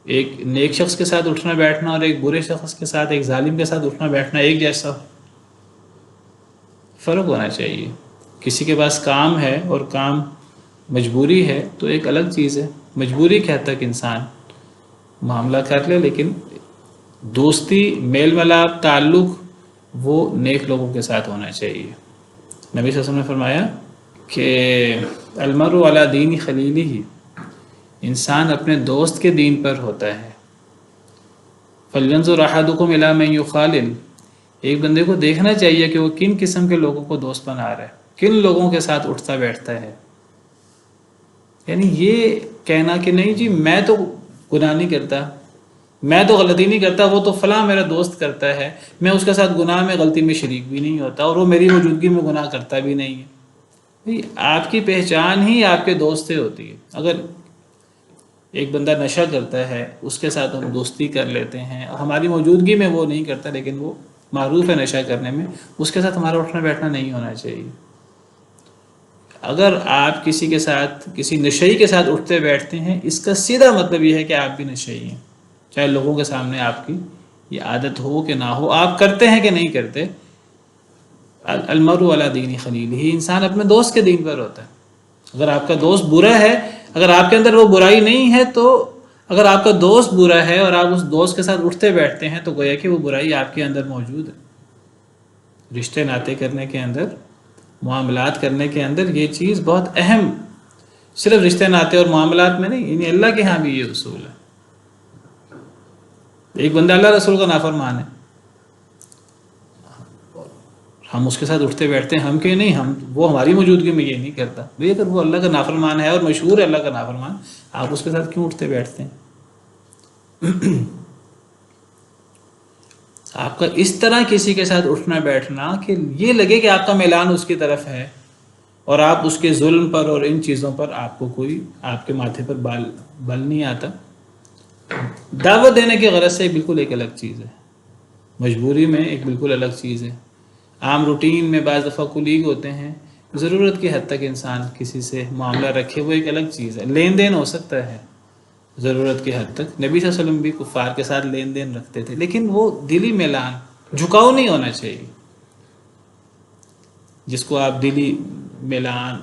ایک نیک شخص کے ساتھ اٹھنا بیٹھنا اور ایک برے شخص کے ساتھ، ایک ظالم کے ساتھ اٹھنا بیٹھنا ایک جیسا، فرق ہونا چاہیے۔ کسی کے پاس کام ہے اور کام مجبوری ہے تو ایک الگ چیز ہے، مجبوری کے حد تک انسان معاملہ کر لے، لیکن دوستی میل ملاپ تعلق وہ نیک لوگوں کے ساتھ ہونا چاہیے۔ نبی صلی اللہ علیہ وسلم نے فرمایا کہ المرء علی دین خلیلہ، انسان اپنے دوست کے دین پر ہوتا ہے۔ فلینظر احدکم الی من یخالل، ایک بندے کو دیکھنا چاہیے کہ وہ کن قسم کے لوگوں کو دوست بنا رہا ہے، کن لوگوں کے ساتھ اٹھتا بیٹھتا ہے۔ یعنی یہ کہنا کہ نہیں جی میں تو گناہ نہیں کرتا، میں تو غلطی نہیں کرتا، وہ تو فلاں میرا دوست کرتا ہے، میں اس کے ساتھ گناہ میں غلطی میں شریک بھی نہیں ہوتا اور وہ میری موجودگی میں گناہ کرتا بھی نہیں ہے۔ آپ کی پہچان ہی آپ کے دوست سے ہوتی ہے۔ اگر ایک بندہ نشہ کرتا ہے اس کے ساتھ ہم دوستی کر لیتے ہیں، ہماری موجودگی میں وہ نہیں کرتا لیکن وہ معروف ہے نشہ کرنے میں، اس کے ساتھ ہمارا اٹھنا بیٹھنا نہیں ہونا چاہیے۔ اگر آپ کسی کے ساتھ کسی نشئی کے ساتھ اٹھتے بیٹھتے ہیں، اس کا سیدھا مطلب یہ ہے کہ آپ بھی نشئی ہیں، چاہے لوگوں کے سامنے آپ کی یہ عادت ہو کہ نہ ہو، آپ کرتے ہیں کہ نہیں کرتے، المرء علی دین خلیلہ، انسان اپنے دوست کے دین پر ہوتا ہے۔ اگر آپ کا دوست برا ہے، اگر آپ کے اندر وہ برائی نہیں ہے، تو اگر آپ کا دوست برا ہے اور آپ اس دوست کے ساتھ اٹھتے بیٹھتے ہیں تو گویا کہ وہ برائی آپ کے اندر موجود ہے۔ رشتے ناطے کرنے کے اندر، معاملات کرنے کے اندر یہ چیز بہت اہم، صرف رشتے ناطے اور معاملات میں نہیں، یعنی اللہ کے ہاں بھی یہ اصول ہے۔ ایک بندہ اللہ رسول کا نافرمان ہے، ہم اس کے ساتھ اٹھتے بیٹھتے ہیں، ہم کہ نہیں، وہ ہماری موجودگی میں یہ نہیں کرتا۔ بھئی اگر وہ اللہ کا نافرمان ہے اور مشہور ہے اللہ کا نافرمان، آپ اس کے ساتھ کیوں اٹھتے بیٹھتے ہیں؟ آپ کا اس طرح کسی کے ساتھ اٹھنا بیٹھنا کہ یہ لگے کہ آپ کا میلان اس کی طرف ہے، اور آپ اس کے ظلم پر اور ان چیزوں پر آپ کو کوئی، آپ کے ماتھے پر بل نہیں آتا، دعوت دینے کی غرض سے بالکل ایک الگ چیز ہے، مجبوری میں ایک بالکل الگ چیز ہے۔ عام روٹین میں بعض دفعہ کولیگ ہوتے ہیں، ضرورت کی حد تک انسان کسی سے معاملہ رکھے، وہ ایک الگ چیز ہے، لین دین ہو سکتا ہے ضرورت کی حد تک۔ نبی صلی اللہ علیہ وسلم بھی کفار کے ساتھ لین دین رکھتے تھے، لیکن وہ دلی میلان، جھکاؤ نہیں ہونا چاہیے، جس کو آپ دلی میلان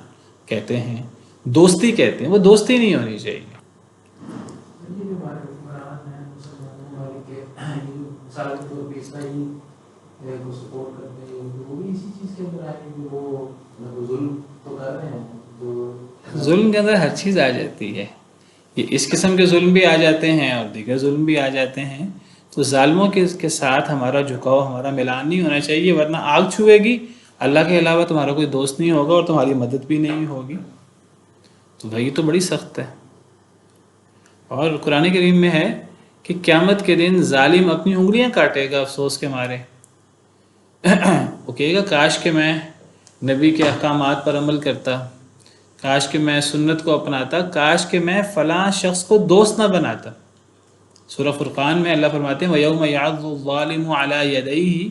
کہتے ہیں، دوستی کہتے ہیں، وہ دوستی نہیں ہونی چاہیے۔ ظلم کے اندر ہر چیز آ جاتی ہے، یہ اس قسم کے ظلم بھی آ جاتے ہیں اور دیگر ظلم بھی آ جاتے ہیں، تو ظالموں کے ساتھ ہمارا جھکاؤ، ہمارا ملان نہیں ہونا چاہیے، ورنہ آگ چھوئے گی، اللہ کے علاوہ تمہارا کوئی دوست نہیں ہوگا اور تمہاری مدد بھی نہیں ہوگی، تو وہی تو بڑی سخت ہے۔ اور قرآن کریم میں ہے کہ قیامت کے دن ظالم اپنی انگلیاں کاٹے گا افسوس کے مارے، وہ کہے گا کاش کہ میں نبی کے احکامات پر عمل کرتا، کاش کہ میں سنت کو اپناتا، کاش کہ میں فلاں شخص کو دوست نہ بناتا۔ سورہ فرقان میں اللہ فرماتے ہیں وَيَوْمَ يَعَضُّ الظَّالِمُ عَلَى يَدَيْهِ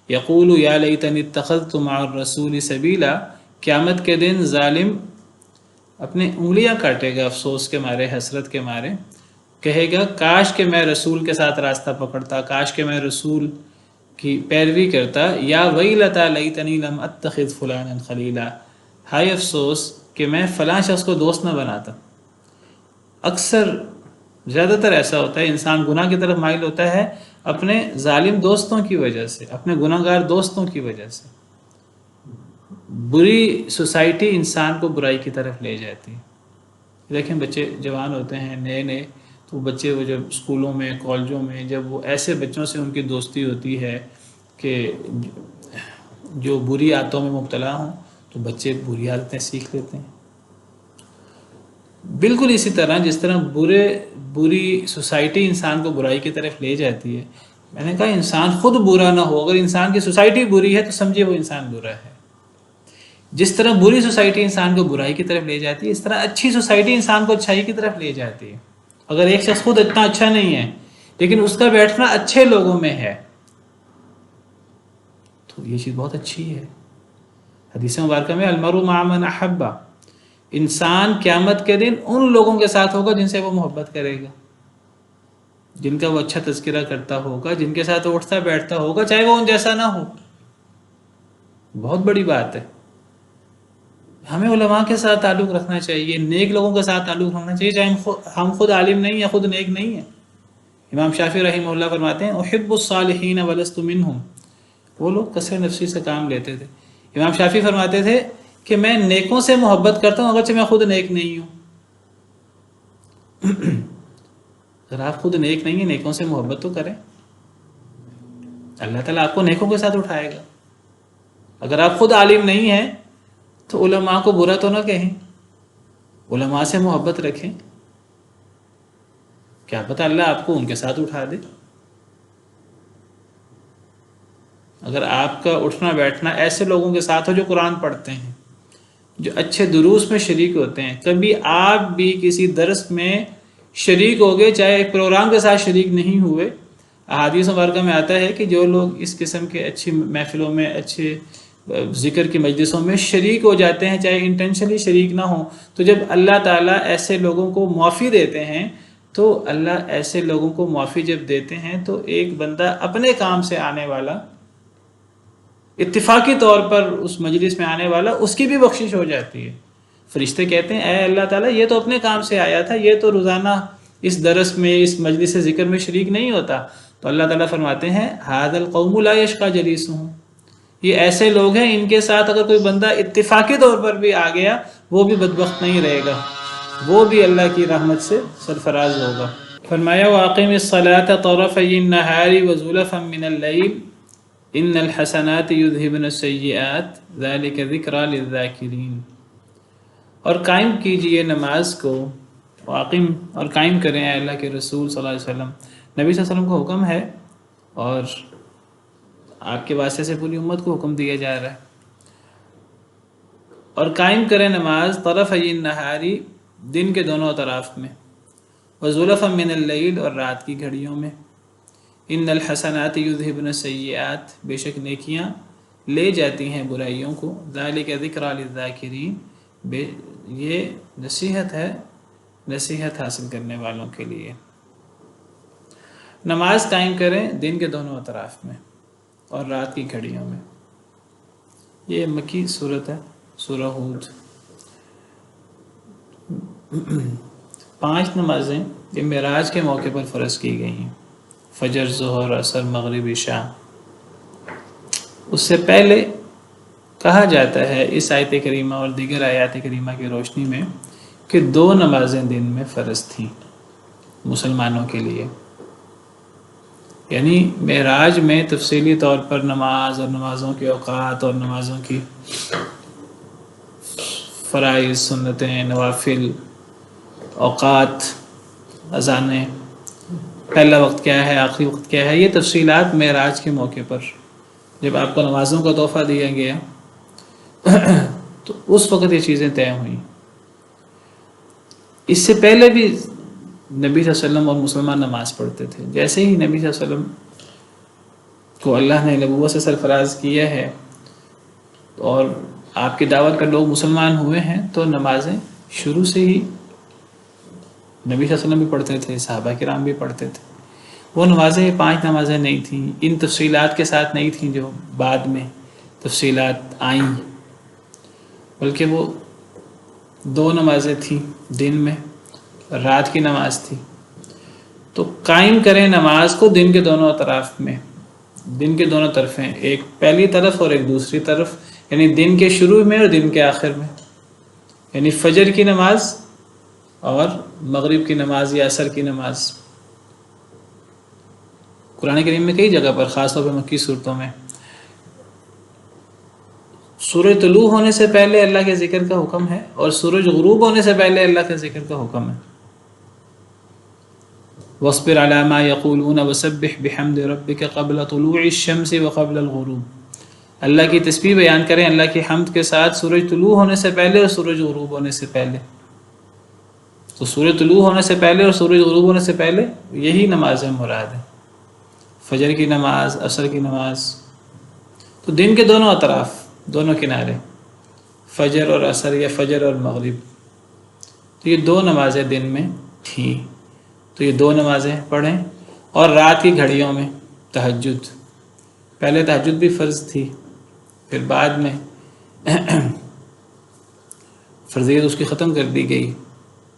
يَقُولُ يَا لَيْتَنِي اتَّخَذْتُ مَعَ الرَّسُولِ سَبِيلًا، قیامت کے دن ظالم اپنے انگلیاں کاٹے گا افسوس کے مارے، حسرت کے مارے، کہے گا کاش کہ میں رسول کے ساتھ راستہ پکڑتا، کاش کہ میں رسول کی پیروی کرتا، یا ویلتا لیتنی لم اتخذ فلانا خلیلا، ہائے افسوس کہ میں فلاں شخص کو دوست نہ بناتا۔ اکثر زیادہ تر ایسا ہوتا ہے، انسان گناہ کی طرف مائل ہوتا ہے اپنے ظالم دوستوں کی وجہ سے، اپنے گناہ گار دوستوں کی وجہ سے۔ بری سوسائٹی انسان کو برائی کی طرف لے جاتی ہے۔ دیکھیں بچے جوان ہوتے ہیں نئے نئے، تو بچے وہ جب اسکولوں میں، کالجوں میں، جب وہ ایسے بچوں سے ان کی دوستی ہوتی ہے کہ جو بری عادتوں میں مبتلا ہوں، تو بچے بری عادتیں سیکھ لیتے ہیں۔ بالکل اسی طرح جس طرح بری سوسائٹی انسان کو برائی کی طرف لے جاتی ہے، میں نے کہا انسان خود برا نہ ہو، اگر انسان کی سوسائٹی بری ہے تو سمجھے وہ انسان برا ہے۔ جس طرح بری سوسائٹی انسان کو برائی کی طرف لے جاتی ہے، اس طرح اچھی سوسائٹی انسان کو اچھائی کی طرف لے جاتی ہے۔ اگر ایک شخص خود اتنا اچھا نہیں ہے لیکن اس کا بیٹھنا اچھے لوگوں میں ہے، تو یہ چیز بہت اچھی ہے۔ حدیث مبارکہ میں المرء مع من احب، انسان قیامت کے دن ان لوگوں کے ساتھ ہوگا جن سے وہ محبت کرے گا، جن کا وہ اچھا تذکرہ کرتا ہوگا، جن کے ساتھ وہ اٹھتا بیٹھتا ہوگا، چاہے وہ ان جیسا نہ ہو۔ بہت بڑی بات ہے۔ ہمیں علماء کے ساتھ تعلق رکھنا چاہیے، نیک لوگوں کے ساتھ تعلق رکھنا چاہیے، چاہے ہم خود عالم نہیں ہیں، خود نیک نہیں ہیں۔ امام شافعی رحمہ اللہ فرماتے ہیں احب الصالحین ولست منہم، وہ لوگ کثرت نفسی سے کام لیتے تھے۔ امام شافعی فرماتے تھے کہ میں نیکوں سے محبت کرتا ہوں اگرچہ میں خود نیک نہیں ہوں۔ اگر آپ خود نیک نہیں ہیں، نیکوں سے محبت تو کریں، اللہ تعالیٰ آپ کو نیکوں کے ساتھ اٹھائے گا۔ اگر آپ خود عالم نہیں ہیں تو علماء کو برا تو نہ کہیں، علماء سے محبت رکھیں، کیا پتہ اللہ آپ کو ان کے ساتھ اٹھا دے۔ اگر آپ کا اٹھنا بیٹھنا ایسے لوگوں کے ساتھ ہو جو قرآن پڑھتے ہیں، جو اچھے دروس میں شریک ہوتے ہیں، کبھی آپ بھی کسی درس میں شریک ہو گئے، چاہے ایک پروگرام کے ساتھ شریک نہیں ہوئے، احادیث مبارکہ میں آتا ہے کہ جو لوگ اس قسم کے اچھی محفلوں میں، اچھے ذکر کی مجلسوں میں شریک ہو جاتے ہیں، چاہے انٹینشنلی شریک نہ ہوں، تو جب اللہ تعالیٰ ایسے لوگوں کو معافی دیتے ہیں، تو اللہ ایسے لوگوں کو معافی جب دیتے ہیں تو ایک بندہ اپنے کام سے آنے والا اتفاقی طور پر اس مجلس میں آنے والا، اس کی بھی بخشش ہو جاتی ہے۔ فرشتے کہتے ہیں اے اللہ تعالیٰ، یہ تو اپنے کام سے آیا تھا، یہ تو روزانہ اس درس میں، اس مجلس ذکر میں شریک نہیں ہوتا۔ تو اللہ تعالیٰ فرماتے ہیں ھذا القوم لا یشقی جلیسہم، یہ ایسے لوگ ہیں ان کے ساتھ اگر کوئی بندہ اتفاقی طور پر بھی آ گیا وہ بھی بدبخت نہیں رہے گا، وہ بھی اللہ کی رحمت سے سرفراز ہوگا۔ فرمایا وَأَقِمِ الصَّلَاةَ طَرَفَيِ النَّهَارِ وَزُلَفًا مِّنَ اللَّيْلِ إِنَّ الْحَسَنَاتِ يُذْهِبْنَ السَّيِّئَاتِ ذَلِكَ ذِكْرَىٰ لِلذَّاكِرِينَ، اور قائم کیجئے نماز کو، واقم اور قائم کریں اے اللہ کے رسول صلی اللہ علیہ وسلم۔ نبی صلی اللہ علیہ وسلم کو حکم ہے اور آپ کے واسطے سے پوری امت کو حکم دیا جا رہا ہے، اور قائم کریں نماز طرفی النہاری، دن کے دونوں اطراف میں، وزلفا من اللیل، اور رات کی گھڑیوں میں، ان الحسنات یذہبن السیئات، بے شک نیکیاں لے جاتی ہیں برائیوں کو، ذالک ذکریٰ للذاکرین، یہ نصیحت ہے نصیحت حاصل کرنے والوں کے لیے۔ نماز قائم کریں دن کے دونوں اطراف میں اور رات کی گھڑیوں میں۔ یہ مکی صورت ہے، سورہ ہود۔ 5 نمازیں یہ معراج کے موقع پر فرض کی گئی ہیں، فجر، ظہر، عصر، مغرب، عشاء۔ اس سے پہلے کہا جاتا ہے اس آیت کریمہ اور دیگر آیات کریمہ کی روشنی میں کہ 2 نمازیں دن میں فرض تھیں مسلمانوں کے لیے، یعنی معراج میں تفصیلی طور پر نماز اور نمازوں کے اوقات اور نمازوں کی فرائض، سنتیں، نوافل، اوقات، اذانیں، پہلا وقت کیا ہے، آخری وقت کیا ہے، یہ تفصیلات معراج کے موقع پر جب آپ کو نمازوں کا تحفہ دیا گیا تو اس وقت یہ چیزیں طے ہوئیں۔ اس سے پہلے بھی نبی صلی اللہ علیہ وسلم اور مسلمان نماز پڑھتے تھے، جیسے ہی نبی صلی اللہ علیہ وسلم کو اللہ نے نبوت سے سرفراز کیا ہے اور آپ کی دعوت پر لوگ مسلمان ہوئے ہیں تو نمازیں شروع سے ہی نبی صلی اللہ علیہ وسلم بھی پڑھتے تھے، صحابہ کرام بھی پڑھتے تھے۔ وہ نمازیں 5 نمازیں نہیں تھیں، ان تفصیلات کے ساتھ نہیں تھیں جو بعد میں تفصیلات آئیں، بلکہ وہ 2 نمازیں تھیں دن میں، رات کی نماز تھی۔ تو قائم کریں نماز کو دن کے دونوں اطراف میں، دن کے دونوں طرفیں، ایک پہلی طرف اور ایک دوسری طرف، یعنی دن کے شروع میں اور دن کے آخر میں، یعنی فجر کی نماز اور مغرب کی نماز یا عصر کی نماز۔ قرآن کریم میں کئی جگہ پر، خاص طور پر مکی صورتوں میں، سورج طلوع ہونے سے پہلے اللہ کے ذکر کا حکم ہے اور سورج غروب ہونے سے پہلے اللہ کے ذکر کا حکم ہے۔ وَاصْبِرْ عَلَىٰ مَا يَقُولُونَ وَسَبِّحْ بِحَمْدِ رَبِّكَ قَبْلَ طُلُوعِ الشَّمْسِ وَقَبْلَ الْغُرُوبِ، اللہ کی تسبیح بیان کریں اللہ کی حمد کے ساتھ سورج طلوع ہونے سے پہلے اور سورج غروب ہونے سے پہلے۔ تو سورج طلوع ہونے سے پہلے اور سورج غروب ہونے سے پہلے یہی نمازیں مراد ہیں، فجر کی نماز، عصر کی نماز۔ تو دن کے دونوں اطراف، دونوں کنارے، فجر اور عصر یا فجر اور مغرب، تو یہ 2 نمازیں دن میں تھیں، تو یہ 2 نمازیں پڑھیں۔ اور رات کی گھڑیوں میں تہجد، پہلے تہجد بھی فرض تھی، پھر بعد میں فرضیت اس کی ختم کر دی گئی۔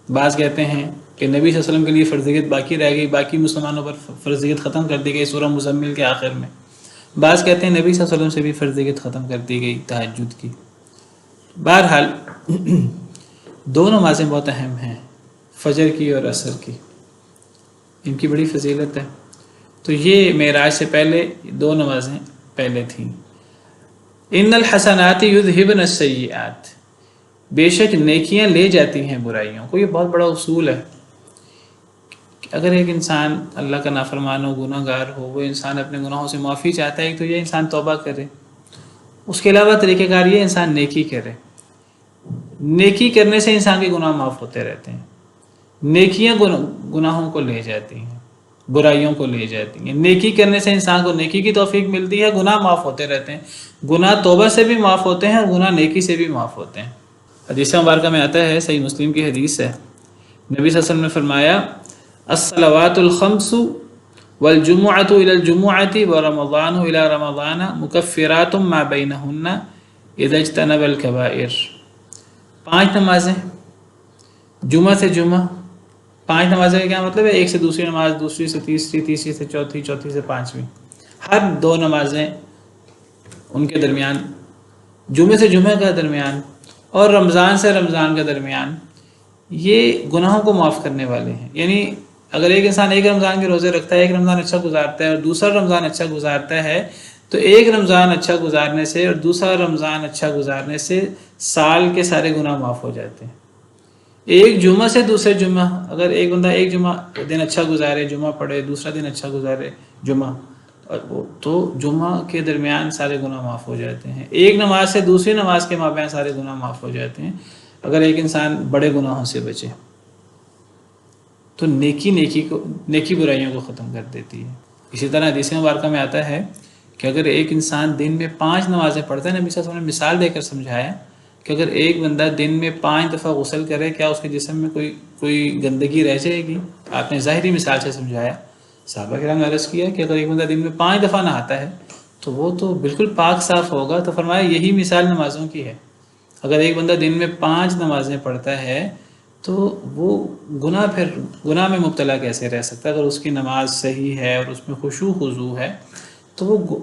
بعض کہتے ہیں کہ نبی صلی اللہ علیہ وسلم کے لیے فرضیت باقی رہ گئی، باقی مسلمانوں پر فرضیت ختم کر دی گئی سورہ مزمل کے آخر میں۔ بعض کہتے ہیں نبی صلی اللہ علیہ وسلم سے بھی فرضیت ختم کر دی گئی تہجد کی۔ بہرحال 2 نمازیں بہت اہم ہیں، فجر کی اور عصر کی، ان کی بڑی فضیلت ہے۔ تو یہ معراج سے پہلے 2 نمازیں پہلے تھیں۔ ان الحسنات یذہبن السیئات، بے شک نیکیاں لے جاتی ہیں برائیوں کو۔ یہ بہت بڑا اصول ہے کہ اگر ایک انسان اللہ کا نافرمان ہو، گناہ گار ہو، وہ انسان اپنے گناہوں سے معافی چاہتا ہے تو یہ انسان توبہ کرے، اس کے علاوہ طریقہ کار یہ انسان نیکی کرے۔ نیکی کرنے سے انسان کے گناہ معاف ہوتے رہتے ہیں، نیکیاں گناہوں کو لے جاتی ہیں، برائیوں کو لے جاتی ہیں۔ نیکی کرنے سے انسان کو نیکی کی توفیق ملتی ہے، گناہ معاف ہوتے رہتے ہیں، گناہ توبہ سے بھی معاف ہوتے ہیں اور گناہ نیکی سے بھی معاف ہوتے ہیں۔ حدیث مبارکہ میں آتا ہے، صحیح مسلم کی حدیث ہے، نبی صلی اللہ علیہ وسلم نے فرمایا الصلوات الخمس والجمعۃ الی الجمعۃ ورمضان الی رمضان مکفرات ما بینہن اذا اجتنب الکبائر. 5 نمازیں جمعہ سے جمعہ. 5 نمازیں کا کیا مطلب ہے؟ ایک سے دوسری نماز، دوسری سے تیسری، تیسری سے چوتھی، چوتھی سے پانچویں. ہر 2 نمازیں ان کے درمیان، جمعے سے جمعہ کا درمیان اور رمضان سے رمضان کا درمیان، یہ گناہوں کو معاف کرنے والے ہیں. یعنی اگر ایک انسان ایک رمضان کے روزے رکھتا ہے، ایک رمضان اچھا گزارتا ہے اور دوسرا رمضان اچھا گزارتا ہے، تو ایک رمضان اچھا گزارنے سے اور دوسرا رمضان اچھا گزارنے سے سال کے سارے گناہ معاف ہو جاتے ہیں. ایک جمعہ سے دوسرے جمعہ، اگر ایک بندہ ایک جمعہ دن اچھا گزارے، جمعہ پڑھے، دوسرا دن اچھا گزارے جمعہ، تو جمعہ کے درمیان سارے گناہ معاف ہو جاتے ہیں. ایک نماز سے دوسری نماز کے مابین سارے گناہ معاف ہو جاتے ہیں اگر ایک انسان بڑے گناہوں سے بچے. تو نیکی برائیوں کو ختم کر دیتی ہے. اسی طرح حدیث مبارکہ میں آتا ہے کہ اگر ایک انسان دن میں 5 نمازیں پڑھتا ہے، نبی صلی اللہ علیہ وسلم نے مثال دے کر سمجھایا کہ اگر ایک بندہ دن میں 5 دفعہ غسل کرے، کیا اس کے جسم میں کوئی گندگی رہ جائے گی؟ آپ نے ظاہری مثال سے سمجھایا. صحابہ کرام نے عرض کیا کہ اگر ایک بندہ دن میں 5 دفعہ نہاتا ہے تو وہ تو بالکل پاک صاف ہوگا. تو فرمایا یہی مثال نمازوں کی ہے. اگر ایک بندہ دن میں 5 نمازیں پڑھتا ہے تو وہ گناہ میں مبتلا کیسے رہ سکتا ہے؟ اگر اس کی نماز صحیح ہے اور اس میں خشوع خضوع ہے تو وہ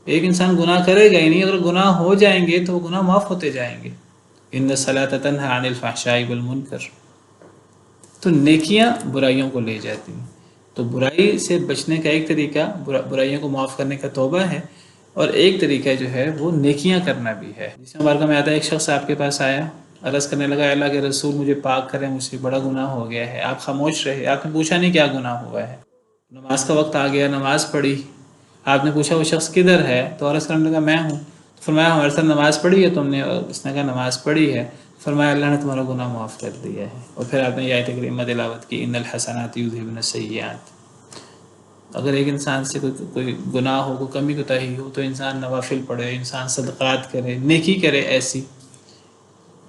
ایک انسان گناہ کرے گا ہی نہیں. اگر گناہ ہو جائیں گے تو وہ گناہ معاف ہوتے جائیں گے. ان الصلاۃ تنہی عن الفحشاء والمنکر. تو نیکیاں برائیوں کو لے جاتی ہیں. تو برائی سے بچنے کا ایک طریقہ برائیوں کو معاف کرنے کا توبہ ہے، اور ایک طریقہ جو ہے وہ نیکیاں کرنا بھی ہے. جس مبارکہ میں آتا ہے ایک شخص آپ کے پاس آیا، عرض کرنے لگا اللہ کے رسول مجھے پاک کریں، مجھ سے بڑا گناہ ہو گیا ہے. آپ خاموش رہے، آپ نے پوچھا نہیں کیا گناہ ہوا ہے. نماز کا وقت آ گیا، نماز پڑھی. آپ نے پوچھا وہ شخص کدھر ہے؟ تو عرض کرنے لگا میں ہوں. فرمایا ہمارے ساتھ نماز پڑھی ہے تم نے؟ اس نے کہا نماز پڑھی ہے. فرمایا اللہ نے تمہارا گناہ معاف کر دیا ہے. اور پھر آپ نے یہ آیت کریمہ تلاوت کی، ان الحسنات یذھبن السیئات. اگر ایک انسان سے کوئی گناہ ہو، کوئی کمی کوتاہی ہو، تو انسان نوافل پڑھے، انسان صدقات کرے، نیکی کرے ایسی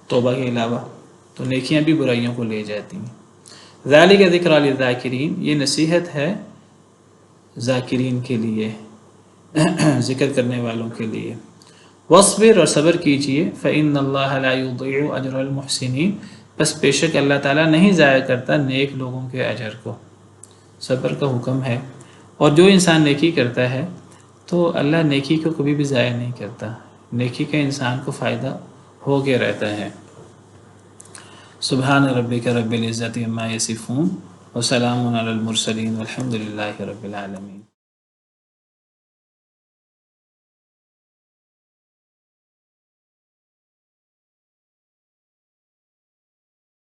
توبہ کے علاوہ، تو نیکیاں بھی برائیوں کو لے جاتی ہیں. ذالک ذکریٰ للذاکرین، یہ نصیحت ہے ذاکرین کے لیے، ذکر کرنے والوں کے لیے. واصبر، اور صبر کیجئے. فإن اللہ لا یضیع اجر المحسنین، بس بے شک اللہ تعالیٰ نہیں ضائع کرتا نیک لوگوں کے اجر کو. صبر کا حکم ہے، اور جو انسان نیکی کرتا ہے تو اللہ نیکی کو کبھی بھی ضائع نہیں کرتا. نیکی کا انسان کو فائدہ ہو کے رہتا ہے. سبحان ربک رب العزت عما یصفون وسلام علی المرسلین والحمد للہ رب العالمین.